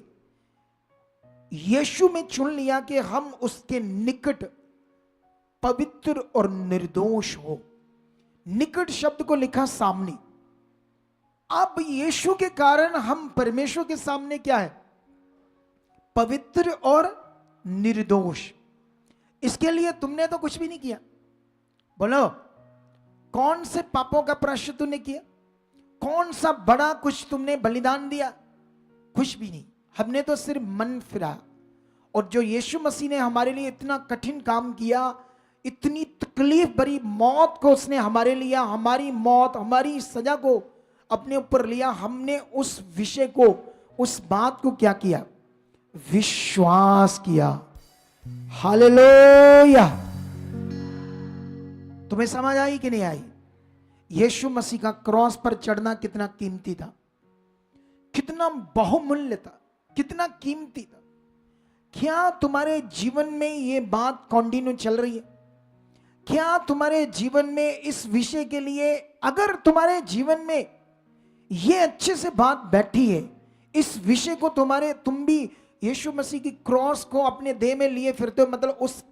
यीशु में चुन लिया कि हम उसके निकट पवित्र और निर्दोष हो। निकट शब्द को लिखा सामने। अब यीशु के कारण हम परमेश्वर के सामने क्या है? पवित्र और निर्दोष। इसके लिए तुमने तो कुछ भी नहीं किया। बोलो, कौन से पापों का प्रायश्चित तुमने किया? कौन सा बड़ा कुछ तुमने बलिदान दिया? कुछ भी नहीं। हमने तो सिर्फ मन फिरा। और जो यीशु मसीह ने हमारे लिए इतना कठिन काम किया, इतनी तकलीफ भरी मौत को उसने हमारे लिया, हमारी मौत, हमारी सजा को अपने ऊपर लिया, हमने उस विषय को, उस बात को क्या किया? विश्वास किया। हालेलुया। तुम्हें समझ आई कि नहीं आई? यीशु मसीह का क्रॉस पर चढ़ना कितना कीमती था, कितना बहुमूल्य था, कितना कीमती था। क्या तुम्हारे जीवन में ये बात कंटिन्यू चल रही है? क्या तुम्हारे जीवन में इस विषय के लिए, अगर तुम्हारे जीवन में ये अच्छे से बात बैठी है, इस विषय को तुम भी यीशु मसीह की क्रॉस को अपने देह में लिए फिरते हो, मतलब उस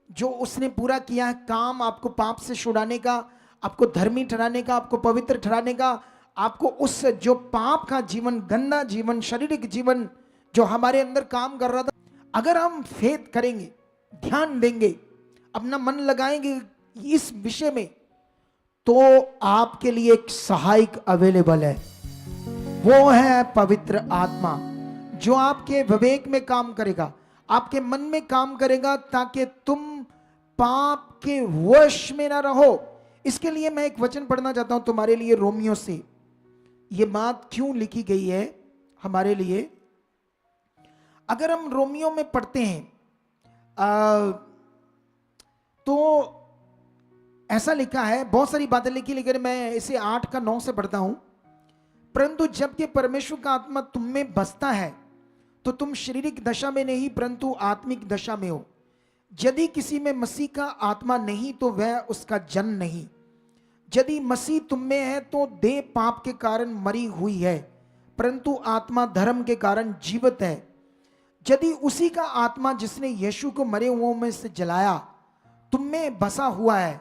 जो उसने पूरा किया है काम, आपको पाप से छुड़ाने का, आपको धर्मी ठहराने का, आपको पवित्र ठहराने का, आपको उस जो पाप का जीवन, गंदा जीवन, शारीरिक जीवन जो हमारे अंदर काम कर रहा था, अगर हम फेथ करेंगे, ध्यान देंगे, अपना मन लगाएंगे इस विषय में, तो आपके लिए एक सहायक अवेलेबल है। वो है पवित्र आत्मा, जो आपके विवेक में काम करेगा, आपके मन में काम करेगा ताकि तुम पाप के वश में ना रहो। इसके लिए मैं एक वचन पढ़ना चाहता हूं तुम्हारे लिए, रोमियो से। यह बात क्यों लिखी गई है हमारे लिए? अगर हम रोमियो में पढ़ते हैं तो ऐसा लिखा है, बहुत सारी बातें लिखी, लेकिन मैं इसे 8 का 9 से पढ़ता हूं। परंतु जबकि परमेश्वर का आत्मा तुम में बसता है तो तुम शारीरिक दशा में नहीं परंतु आत्मिक दशा में हो। यदि किसी में मसीह का आत्मा नहीं तो वह उसका जन नहीं। यदि मसीह तुम में है तो देह पाप के कारण मरी हुई है परंतु आत्मा धर्म के कारण जीवित है। यदि उसी का आत्मा जिसने यीशु को मरे हुओं में से जलाया तुम में बसा हुआ है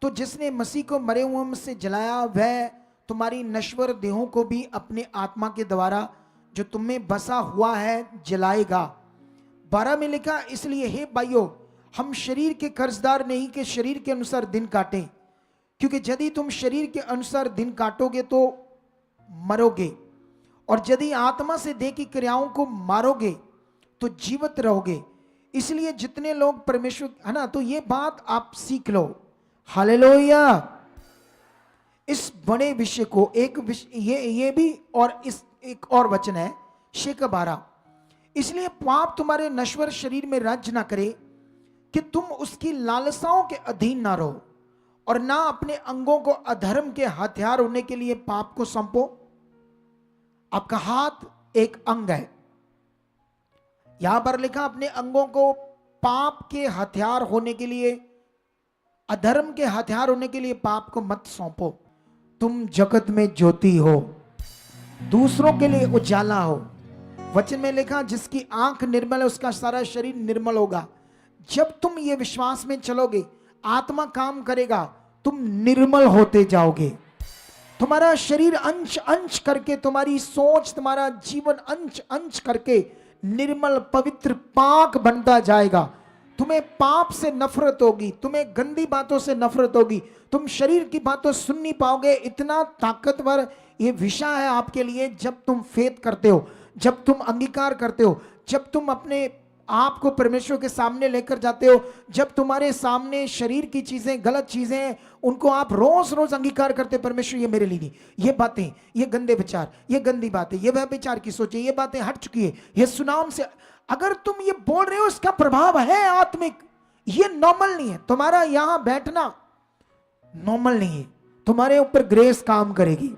तो जिसने मसीह को मरे हुओं में से जलाया वह तुम्हारी नश्वर देहों को भी अपने आत्मा के द्वारा जो तुम में बसा हुआ है जलाएगा। 12 में लिखा, इसलिए हे भाइयों हम शरीर के कर्जदार नहीं कि शरीर के अनुसार दिन काटें, क्योंकि यदि तुम शरीर के अनुसार दिन काटोगे तो मरोगे, और यदि आत्मा से देह की क्रियाओं को मारोगे तो जीवित रहोगे। इसलिए जितने लोग परमेश्वर, है ना, तो ये बात आप सीख लो। हालेलुया। इस बड़े विषय को एक ये भी, और इस एक और वचन है 6:12, इसलिए पाप तुम्हारे नश्वर शरीर में राज्य ना करे कि तुम उसकी लालसाओं के अधीन ना रहो, और ना अपने अंगों को अधर्म के हथियार होने के लिए पाप को सौंपो। आपका हाथ एक अंग है, यहां पर लिखा अपने अंगों को पाप के हथियार होने के लिए, अधर्म के हथियार होने के लिए पाप को मत सौंपो। तुम जगत में ज्योति हो, दूसरों के लिए उजाला हो। वचन में लिखा जिसकी आंख निर्मल है उसका सारा शरीर निर्मल होगा। जब तुम ये विश्वास में चलोगे, आत्मा काम करेगा, तुम निर्मल होते जाओगे। तुम्हारा शरीर अंश अंश करके, तुम्हारी सोच, तुम्हारा जीवन अंश अंश करके निर्मल, पवित्र, पाक बनता जाएगा। तुम्हें पाप से नफरत होगी, तुम्हें गंदी बातों से नफरत होगी, तुम शरीर की बातों सुन नहीं पाओगे। इतना ताकतवर ये विषय है आपके लिए। जब तुम फेथ करते हो, जब तुम अंगीकार करते हो, जब तुम अपने आप को परमेश्वर के सामने लेकर जाते हो, जब तुम्हारे सामने शरीर की चीजें, गलत चीजें हैं, उनको आप रोज रोज अंगीकार करते, परमेश्वर ये मेरे लिए नहीं, ये बातें, ये गंदे विचार, ये गंदी बातें, ये व्यभिचार की सोचें, ये बातें हट चुकी है, ये सुनाम से, अगर तुम ये बोल रहे हो इसका प्रभाव है आत्मिक। ये नॉर्मल नहीं है, तुम्हारा यहां बैठना नॉर्मल नहीं है, तुम्हारे ऊपर ग्रेस काम करेगी।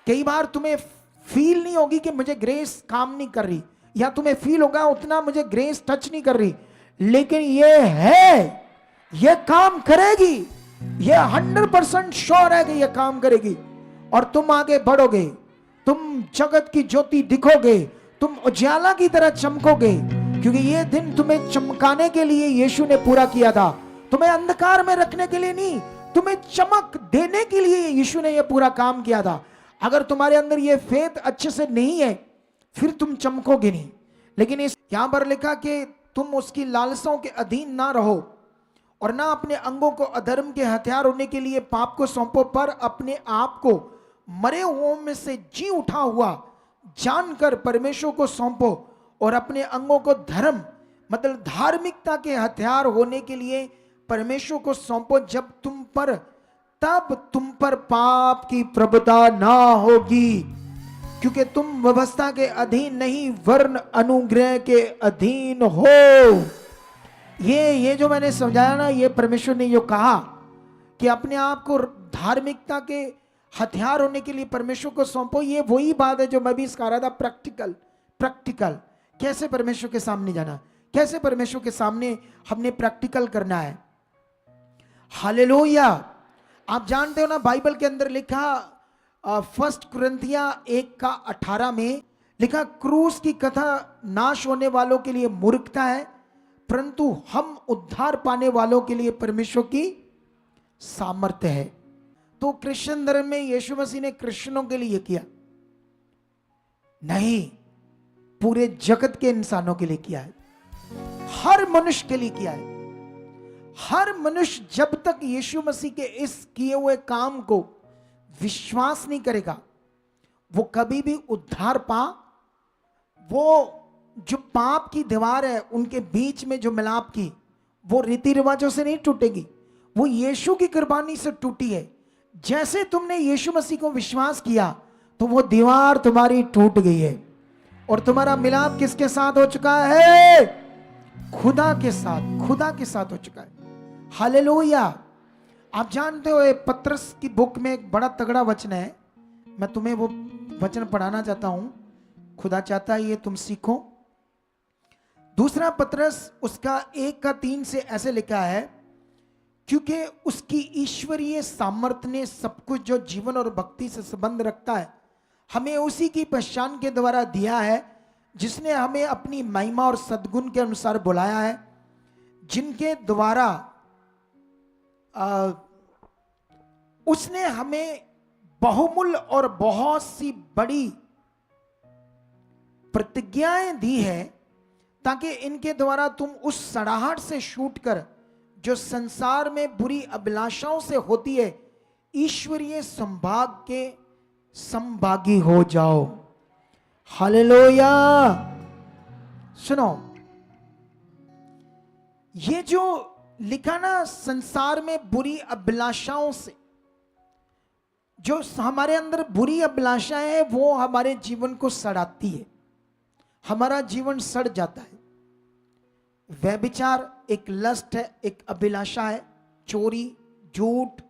कई बार तुम्हें फील नहीं होगी कि मुझे ग्रेस काम नहीं कर रही, या तुम्हें फील होगा उतना मुझे ग्रेस टच नहीं कर रही, लेकिन ये है, ये काम करेगी, ये 100% श्योर है कि ये काम करेगी। और तुम आगे बढ़ोगे, तुम जगत की ज्योति दिखोगे, तुम उजाला की तरह चमकोगे, क्योंकि ये दिन तुम्हें चमकाने के लिए यीशु ने पूरा किया था। तुम्हें अंधकार में रखने के लिए नहीं, तुम्हें चमक देने के लिए यीशु ने यह पूरा काम किया था। अगर तुम्हारे अंदर ये फेथ अच्छे से नहीं है फिर तुम चमकोगे नहीं। लेकिन इस यहां पर लिखा कि तुम उसकी लालसाओं के अधीन ना रहो, और ना अपने अंगों को अधर्म के हथियार होने के लिए पाप को सौंपो, पर अपने आप को मरे हुओं में से जी उठा हुआ जानकर परमेश्वर को सौंपो, और अपने अंगों को धर्म मतलब धार्मिकता के हथियार होने के लिए परमेश्वर को सौंपो। तब तुम पर पाप की प्रभुता ना होगी, क्योंकि तुम व्यवस्था के अधीन नहीं वरन अनुग्रह के अधीन हो। ये जो मैंने समझाया ना, ये परमेश्वर ने जो कहा कि अपने आप को धार्मिकता के हथियार होने के लिए परमेश्वर को सौंपो, ये वही बात है जो मैं भी इसका रहा था। प्रैक्टिकल कैसे परमेश्वर के सामने जाना, कैसे परमेश्वर के सामने हमने प्रैक्टिकल करना है। हालेलुया। आप जानते हो ना, बाइबल के अंदर लिखा 1 कुरिन्थिया 1:18 में लिखा, क्रूस की कथा नाश होने वालों के लिए मूर्खता है, परंतु हम उद्धार पाने वालों के लिए परमेश्वर की सामर्थ्य है। तो क्रिश्चियन धर्म में यीशु मसीह ने क्रिश्चियनों के लिए किया नहीं, पूरे जगत के इंसानों के लिए किया है, हर मनुष्य के लिए किया है। हर मनुष्य जब तक यीशु मसीह के इस किए हुए काम को विश्वास नहीं करेगा, वो कभी भी उद्धार वो जो पाप की दीवार है उनके बीच में जो मिलाप की, वो रीति रिवाजों से नहीं टूटेगी, वो यीशु की कुर्बानी से टूटी है। जैसे तुमने यीशु मसीह को विश्वास किया तो वो दीवार तुम्हारी टूट गई है और तुम्हारा मिलाप किसके साथ हो चुका है? खुदा के साथ, खुदा के साथ हो चुका है। हालेलुया। आप जानते हो पतरस की बुक में एक बड़ा तगड़ा वचन है, मैं तुम्हें वो वचन पढ़ाना चाहता हूं, खुदा चाहता है ये तुम सीखो। दूसरा पतरस उसका 1:3 से ऐसे लिखा है, क्योंकि उसकी ईश्वरीय सामर्थ्य ने सब कुछ जो जीवन और भक्ति से संबंध रखता है हमें उसी की पहचान के द्वारा दिया है, जिसने हमें अपनी महिमा और सद्गुण के अनुसार बुलाया है, जिनके द्वारा उसने हमें बहुमूल्य और बहुत सी बड़ी प्रतिज्ञाएं दी है, ताकि इनके द्वारा तुम उस सड़ाहट से छूट कर जो संसार में बुरी अभिलाषाओं से होती है, ईश्वरीय संभाग के संभागी हो जाओ। हालेलुया। सुनो, ये जो लिखा ना, संसार में बुरी अभिलाषाओं से, जो हमारे अंदर बुरी अभिलाषाएं हैं वो हमारे जीवन को सड़ाती है, हमारा जीवन सड़ जाता है। व्यभिचार एक लस्ट है, एक अभिलाषा है, चोरी, झूठ,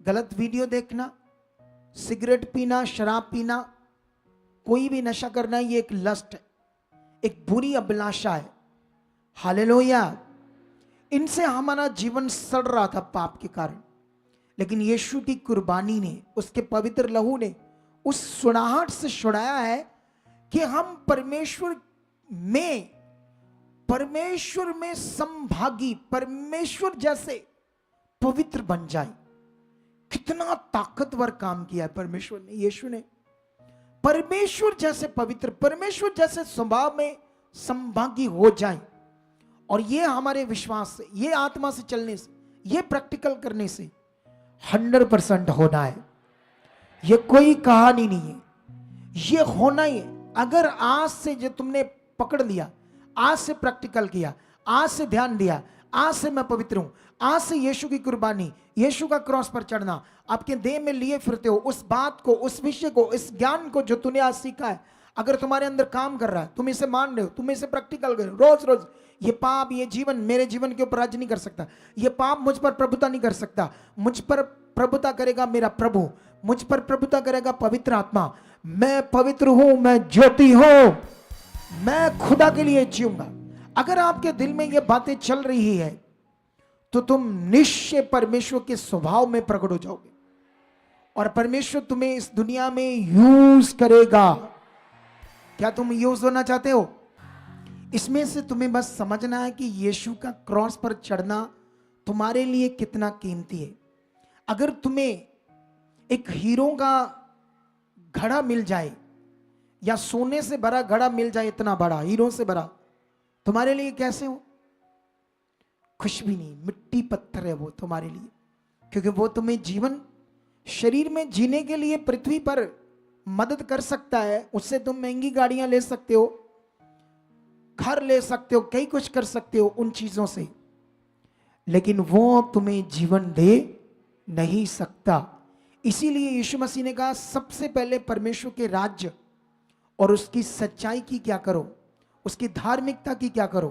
गलत वीडियो देखना, सिगरेट पीना, शराब पीना, कोई भी नशा करना, ये एक लस्ट है, एक बुरी अभिलाषा है। हालेलुया। इनसे हमारा जीवन सड़ रहा था पाप के कारण, लेकिन यीशु की कुर्बानी ने, उसके पवित्र लहू ने उस सुड़ाहट से छुड़ाया है कि हम परमेश्वर में संभागी, परमेश्वर जैसे पवित्र बन जाए। कितना ताकतवर काम किया है परमेश्वर ने, यीशु ने। परमेश्वर जैसे पवित्र, परमेश्वर जैसे स्वभाव में संभागी हो जाए। और ये हमारे विश्वास से, ये आत्मा से चलने से, ये प्रैक्टिकल करने से 100% होना है। ये कोई कहानी नहीं है, ये होना ही है। अगर आज से जो तुमने पकड़ लिया, आज से प्रैक्टिकल किया, आज से ध्यान दिया, आज से मैं पवित्र हूं, आज से यीशु की कुर्बानी, यीशु का क्रॉस पर चढ़ना आपके देह में लिए फिरते हो, उस बात को, उस विषय को, इस ज्ञान को जो तूने आज सीखा है, अगर तुम्हारे अंदर काम कर रहा है, तुम इसे मान रहे हो, तुम इसे प्रैक्टिकल कर रहे हो रोज रोज, ये पाप, ये जीवन मेरे जीवन के ऊपर राज्य नहीं कर सकता, ये पाप मुझ पर प्रभुता नहीं कर सकता, मुझ पर प्रभुता करेगा मेरा प्रभु, मुझ पर प्रभुता करेगा पवित्र आत्मा। मैं पवित्र हूं, मैं ज्योति हूं, मैं खुदा के लिए जीऊंगा। अगर आपके दिल में ये बातें चल रही है तो तुम निश्चय परमेश्वर के स्वभाव में प्रकट हो जाओगे और परमेश्वर तुम्हें इस दुनिया में यूज करेगा। क्या तुम यूज होना चाहते हो? इसमें से तुम्हें बस समझना है कि यीशु का क्रॉस पर चढ़ना तुम्हारे लिए कितना कीमती है। अगर तुम्हें एक हीरो का घड़ा मिल जाए या सोने से भरा घड़ा मिल जाए, इतना बड़ा, हीरो से भरा, तुम्हारे लिए कैसे हो? कुछ भी नहीं, मिट्टी पत्थर है वो तुम्हारे लिए, क्योंकि वो तुम्हें जीवन, शरीर में जीने के लिए पृथ्वी पर मदद कर सकता है। उससे तुम महंगी गाड़ियां ले सकते हो, घर ले सकते हो, कई कुछ कर सकते हो उन चीजों से, लेकिन वो तुम्हें जीवन दे नहीं सकता। इसीलिए यीशु मसीह ने कहा, सबसे पहले परमेश्वर के राज्य और उसकी सच्चाई की क्या करो, उसकी धार्मिकता की क्या करो,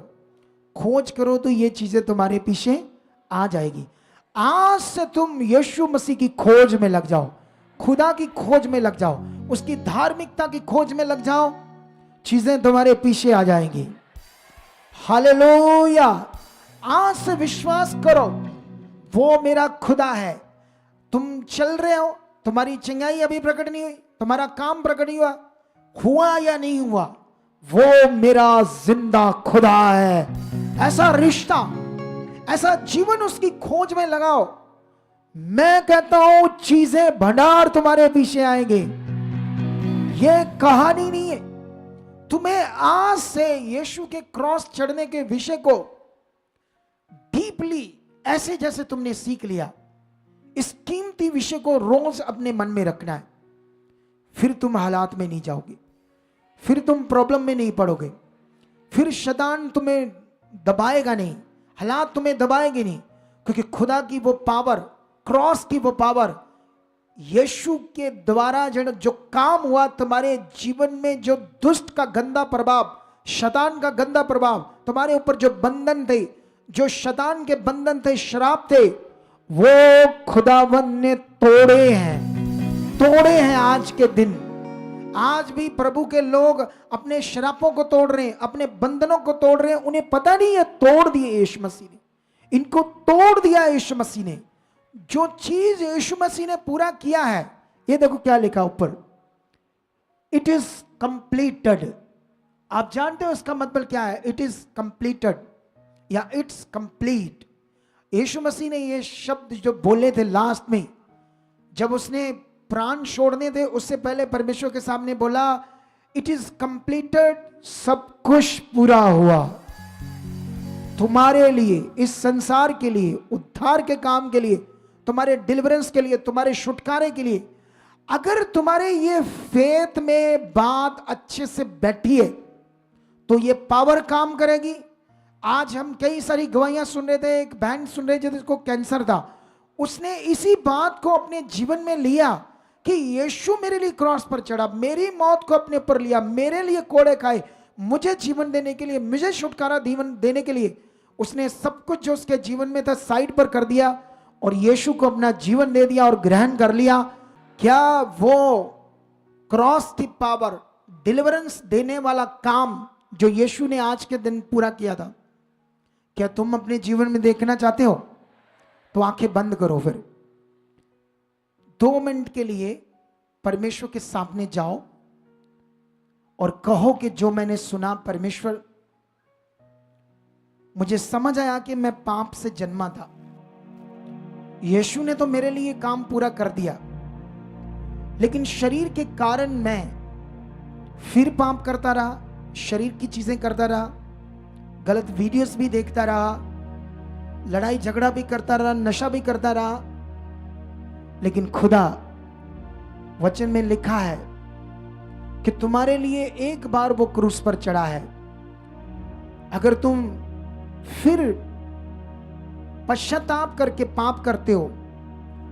खोज करो, तो ये चीजें तुम्हारे पीछे आ जाएगी। आज से तुम यीशु मसीह की खोज में लग जाओ, खुदा की खोज में लग जाओ, उसकी धार्मिकता की खोज में लग जाओ, चीजें तुम्हारे पीछे आ जाएंगी। हालेलुया। आज से विश्वास करो, वो मेरा खुदा है। तुम चल रहे हो, तुम्हारी चंगाई अभी प्रकट नहीं हुई, तुम्हारा काम प्रकट नहीं हुआ या नहीं हुआ, वो मेरा जिंदा खुदा है। ऐसा रिश्ता, ऐसा जीवन उसकी खोज में लगाओ, मैं कहता हूं चीजें भंडार तुम्हारे पीछे आएंगे। ये कहानी नहीं है। तुम्हें आज से यीशु के क्रॉस चढ़ने के विषय को डीपली, ऐसे जैसे तुमने सीख लिया, इस कीमती विषय को रोज अपने मन में रखना है। फिर तुम हालात में नहीं जाओगे, फिर तुम प्रॉब्लम में नहीं पड़ोगे, फिर शैतान तुम्हें दबाएगा नहीं, हालात तुम्हें दबाएंगे नहीं, क्योंकि खुदा की वो पावर, क्रॉस की वो पावर, यीशु के द्वारा जो काम हुआ तुम्हारे जीवन में, जो दुष्ट का गंदा प्रभाव, शैतान का गंदा प्रभाव, तुम्हारे ऊपर जो बंधन थे, जो शैतान के बंधन थे, श्राप थे, वो खुदावन ने तोड़े हैं आज के दिन। आज भी प्रभु के लोग अपने श्रापों को तोड़ रहे हैं, अपने बंधनों को तोड़ रहे हैं। उन्हें पता नहीं है, तोड़ दिए यीशु मसीह ने, इनको तोड़ दिया यीशु मसीह ने। जो चीज यीशु मसीह ने पूरा किया है, ये देखो क्या लिखा ऊपर, इट इज कंप्लीटेड। आप जानते हो इसका मतलब क्या है? इट इज कंप्लीटेड या इट्स कंप्लीट। यीशु मसीह ने ये शब्द जो बोले थे लास्ट में, जब उसने प्राण छोड़ने थे, उससे पहले परमेश्वर के सामने बोला, इट इज कंप्लीटेड, सब कुछ पूरा हुआ तुम्हारे लिए, इस संसार के लिए, उद्धार के काम के लिए, तुम्हारे डिलीवरेंस के लिए, तुम्हारे छुटकारे के लिए। अगर तुम्हारे ये फेथ में बात अच्छे से बैठी है तो ये पावर काम करेगी। आज हम कई सारी गवाहियां सुन रहे थे, एक बहन सुन रहे थे जिसको कैंसर था, उसने इसी बात को अपने जीवन में लिया कि यीशु मेरे लिए क्रॉस पर चढ़ा, मेरी मौत को अपने ऊपर लिया, मेरे लिए कोड़े खाए, मुझे जीवन देने के लिए, मुझे छुटकारा जीवन देने के लिए। उसने सब कुछ जो उसके जीवन में था साइड पर कर दिया और यीशु को अपना जीवन दे दिया और ग्रहण कर लिया। क्या वो क्रॉस की पावर, डिलीवरेंस देने वाला काम जो यीशु ने आज के दिन पूरा किया था, क्या तुम अपने जीवन में देखना चाहते हो? तो आंखें बंद करो, फिर 2 मिनट के लिए परमेश्वर के सामने जाओ और कहो कि जो मैंने सुना, परमेश्वर, मुझे समझ आया कि मैं पाप से जन्मा था, यीशु ने तो मेरे लिए काम पूरा कर दिया, लेकिन शरीर के कारण मैं फिर पाप करता रहा, शरीर की चीजें करता रहा, गलत वीडियोस भी देखता रहा, लड़ाई झगड़ा भी करता रहा, नशा भी करता रहा। लेकिन खुदा वचन में लिखा है कि तुम्हारे लिए एक बार वो क्रूस पर चढ़ा है। अगर तुम फिर पश्चाताप करके पाप करते हो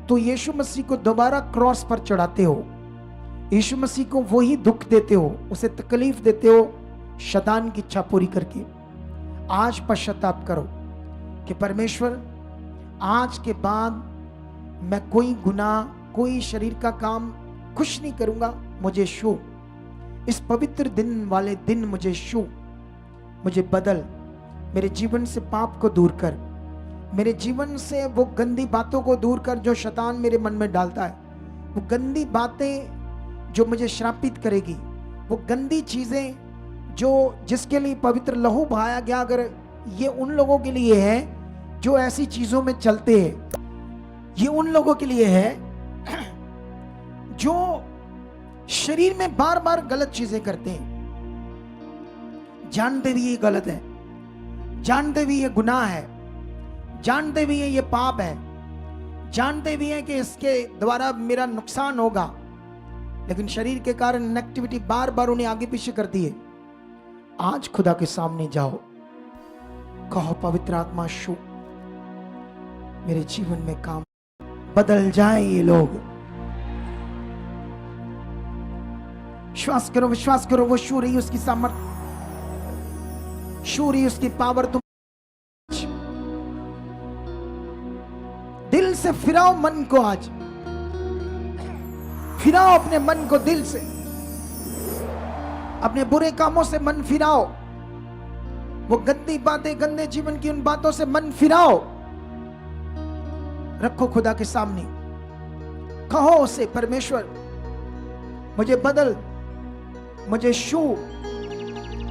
तो यीशु मसीह को दोबारा क्रॉस पर चढ़ाते हो, यीशु मसीह को वही दुख देते हो, उसे तकलीफ देते हो, शैतान की इच्छा पूरी करके। आज पश्चाताप करो कि परमेश्वर, आज के बाद मैं कोई गुनाह, कोई शरीर का काम कुछ नहीं करूंगा, मुझे छू, इस पवित्र दिन वाले दिन मुझे छू, मुझे बदल, मेरे जीवन से पाप को दूर कर, मेरे जीवन से वो गंदी बातों को दूर कर जो शैतान मेरे मन में डालता है, वो गंदी बातें जो मुझे श्रापित करेगी, वो गंदी चीजें जो जिसके लिए पवित्र लहू बहाया गया, अगर ये उन लोगों के लिए है जो ऐसी चीजों में चलते हैं, ये उन लोगों के लिए है जो शरीर में बार बार गलत चीजें करते हैं, जानते भी ये गलत है, जानते भी ये गुनाह है, जानते भी ये पाप है, जानते भी हैं कि इसके द्वारा मेरा नुकसान होगा, लेकिन शरीर के कारण नेगेटिविटी बार बार उन्हें आगे पीछे करती है। आज खुदा के सामने जाओ, कहो, पवित्र आत्मा शु, मेरे जीवन में काम बदल जाए ये लोग। विश्वास करो, वो शू रही उसकी सामर्थ्य, शू रही उसकी पावर। तुम दिल से फिराओ मन को, आज फिराओ अपने मन को, दिल से अपने बुरे कामों से मन फिराओ, वो गंदी बातें, गंदे जीवन की उन बातों से मन फिराओ, रखो खुदा के सामने, कहो उसे, परमेश्वर मुझे बदल, मुझे छू,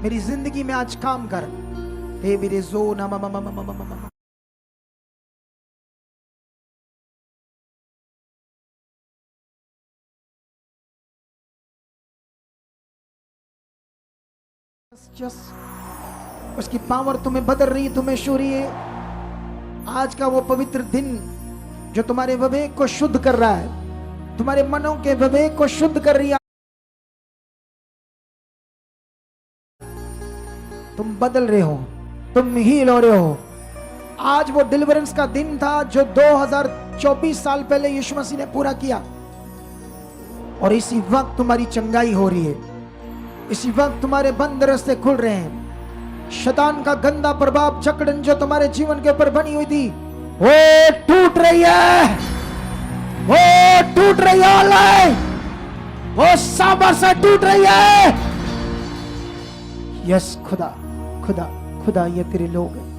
मेरी जिंदगी में आज काम कर। हे मेरे जो ना उसकी पावर तुम्हें बदल रही है, तुम्हें छू रही है। आज का वो पवित्र दिन जो तुम्हारे विवेक को शुद्ध कर रहा है, तुम्हारे मनों के विवेक को शुद्ध कर रही है। तुम बदल रहे हो, तुम हील हो रहे हो। आज वो डिलीवरेंस का दिन था जो 2024 साल पहले यीशु मसीह ने पूरा किया, और इसी वक्त तुम्हारी चंगाई हो रही है, इसी वक्त तुम्हारे बंद रास्ते खुल रहे हैं। शैतान का गंदा प्रभाव, जकड़न जो तुम्हारे जीवन के ऊपर बनी हुई थी, वो टूट रही है, वो टूट रही है, वो सामर्थ्य से टूट रही है। यस खुदा, खुदा, खुदा, ये तेरे लोग हैं।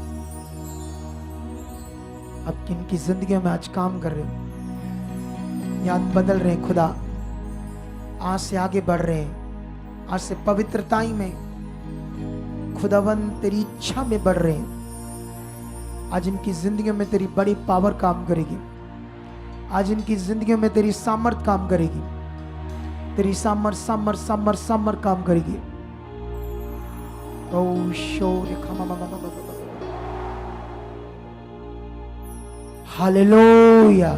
अब किनकी जिंदगियों में आज काम कर रहे हो, याद बदल रहे हैं खुदा, आज से आगे बढ़ रहे हैं, आज से पवित्रताई में खुदावन तेरी इच्छा में बढ़ रहे हैं। आज इनकी जिंदगियों में तेरी बड़ी पावर काम करेगी, आज इनकी जिंदगियों में तेरी सामर्थ काम करेगी, तेरी सामर्थ सामर्थ सामर्थ सामर्थ काम करेगी। ओ शोर हालेलुया।